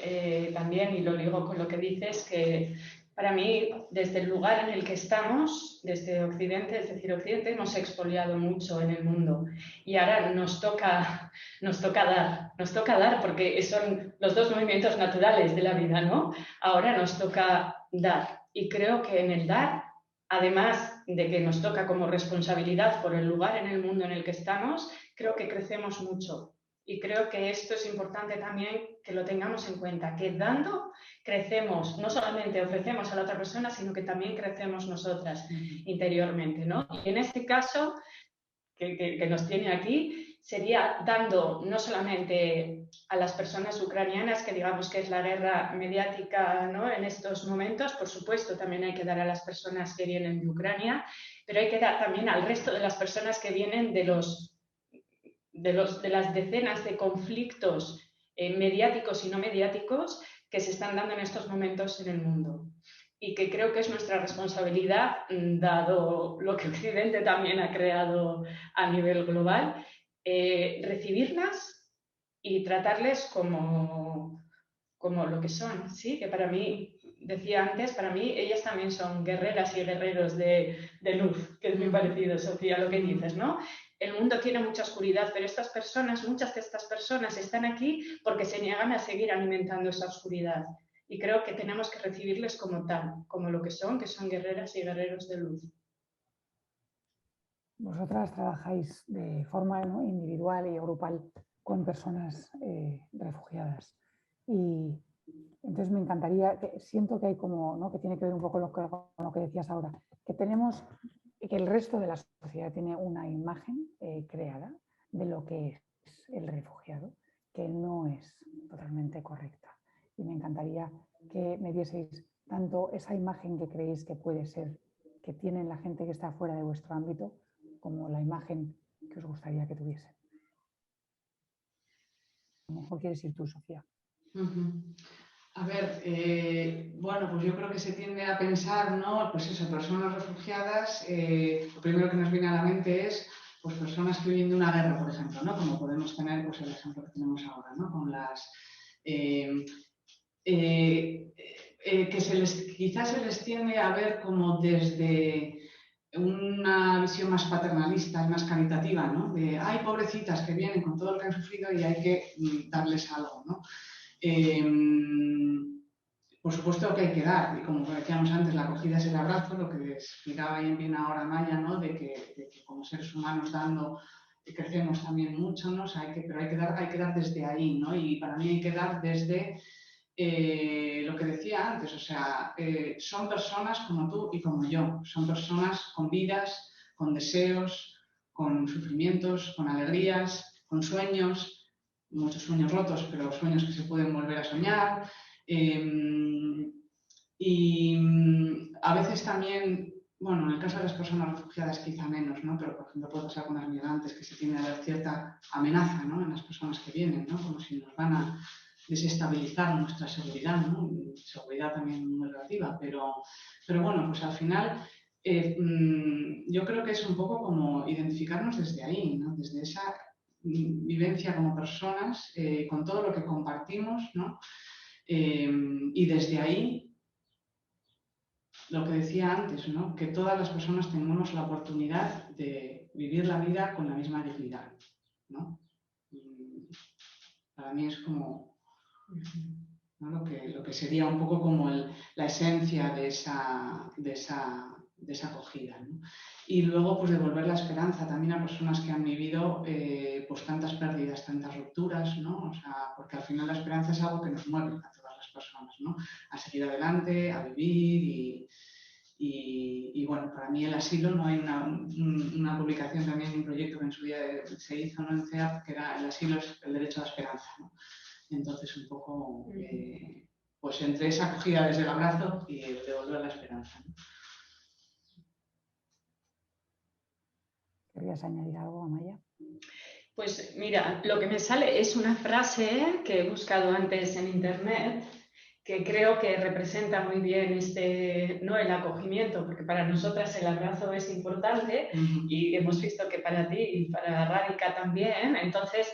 también, y lo ligo con lo que dices, que para mí, desde el lugar en el que estamos, desde Occidente, es decir, Occidente hemos expoliado mucho en el mundo y ahora nos toca dar, porque son los dos movimientos naturales de la vida, ¿no? Ahora nos toca dar y creo que en el dar, además de que nos toca como responsabilidad por el lugar en el mundo en el que estamos, creo que crecemos mucho. Y creo que esto es importante también que lo tengamos en cuenta, que dando crecemos, no solamente ofrecemos a la otra persona, sino que también crecemos nosotras interiormente, ¿no? Y en este caso, que nos tiene aquí, sería dando no solamente a las personas ucranianas, que digamos que es la guerra mediática, ¿no? En estos momentos, por supuesto, también hay que dar a las personas que vienen de Ucrania, pero hay que dar también al resto de las personas que vienen de las decenas de conflictos mediáticos y no mediáticos que se están dando en estos momentos en el mundo. Y que creo que es nuestra responsabilidad, dado lo que Occidente también ha creado a nivel global, recibirlas y tratarles como lo que son, ¿sí? Que para mí, decía antes, para mí ellas también son guerreras y guerreros de luz, que es muy parecido, Sofía, lo que dices, ¿no? El mundo tiene mucha oscuridad, pero muchas de estas personas están aquí porque se niegan a seguir alimentando esa oscuridad. Y creo que tenemos que recibirles como tal, como lo que son guerreras y guerreros de luz. Vosotras trabajáis de forma, ¿no?, individual y grupal con personas refugiadas. Y entonces me encantaría, siento que hay como, ¿no?, que tiene que ver un poco con lo que decías ahora, que el resto de la sociedad tiene una imagen creada de lo que es el refugiado, que no es totalmente correcta. Y me encantaría que me dieseis tanto esa imagen que creéis que puede ser, que tiene la gente que está fuera de vuestro ámbito, como la imagen que os gustaría que tuviesen. A lo mejor quieres ir tú, Sofía. A ver, bueno, pues yo creo que se tiende a pensar, ¿no? Pues eso, personas refugiadas, lo primero que nos viene a la mente es pues personas que viven de una guerra, por ejemplo, ¿no? Como podemos tener pues, el ejemplo que tenemos ahora, ¿no? Con las... quizás se les tiende a ver como desde una visión más paternalista y más caritativa, ¿no? De, ay, pobrecitas que vienen con todo lo que han sufrido y hay que darles algo, ¿no? Por supuesto que hay que dar, y como decíamos antes, la acogida es el abrazo, lo que explicaba bien ahora Maya, ¿no? de que como seres humanos dando crecemos también mucho, ¿no? O sea, pero hay que dar desde ahí, ¿no? Y para mí hay que dar desde lo que decía antes, o sea, son personas como tú y como yo, son personas con vidas, con deseos, con sufrimientos, con alegrías, con sueños, muchos sueños rotos, pero sueños que se pueden volver a soñar. Y a veces también, bueno, en el caso de las personas refugiadas quizá menos, ¿no? Pero por ejemplo puede pasar con las migrantes que se tiene cierta amenaza, ¿no? En las personas que vienen, ¿no? Como si nos van a desestabilizar nuestra seguridad, ¿no? Seguridad también muy relativa, pero bueno, pues al final yo creo que es un poco como identificarnos desde ahí, ¿no? Desde esa vivencia como personas, con todo lo que compartimos, ¿no? Y desde ahí, lo que decía antes, ¿no? Que todas las personas tengamos la oportunidad de vivir la vida con la misma dignidad, ¿no? Para mí es como, ¿no? lo que sería un poco como la esencia de esa acogida, ¿no? Y luego pues devolver la esperanza también a personas que han vivido pues tantas pérdidas, tantas rupturas, ¿no? O sea, porque al final la esperanza es algo que nos mueve a todas las personas, ¿no? A seguir adelante, a vivir y bueno, para mí el asilo, no hay una publicación también, un proyecto que en su día se hizo, ¿no? En CEAP, que era el asilo es el derecho a la esperanza, ¿no? Entonces un poco pues entre esa acogida desde el abrazo y el devolver la esperanza, ¿no? ¿Querías añadir algo, Amaya? Pues mira, lo que me sale es una frase que he buscado antes en internet que creo que representa muy bien ¿no? el acogimiento, porque para nosotras el abrazo es importante y hemos visto que para ti y para Radhika también. Entonces,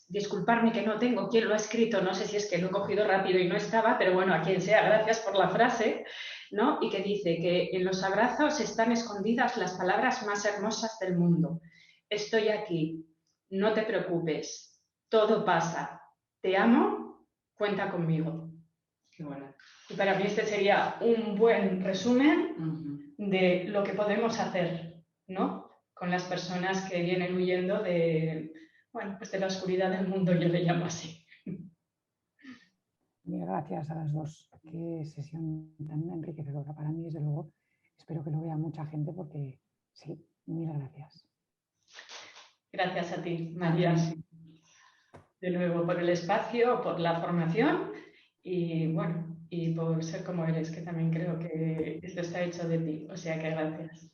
disculparme que no tengo quién lo ha escrito, no sé si es que lo he cogido rápido y no estaba, pero bueno, a quien sea, gracias por la frase, ¿no? Y que dice que en los abrazos están escondidas las palabras más hermosas del mundo. Estoy aquí, no te preocupes, todo pasa, te amo, cuenta conmigo. Qué bueno. Y para mí este sería un buen resumen de lo que podemos hacer, ¿no? Con las personas que vienen huyendo bueno, pues de la oscuridad del mundo, yo le llamo así. Mil gracias a las dos. Qué sesión tan enriquecedora para mí, desde luego. Espero que lo vea mucha gente porque sí, mil gracias. Gracias a ti, María, de nuevo por el espacio, por la formación y bueno, y por ser como eres, que también creo que esto está hecho de ti. O sea que gracias.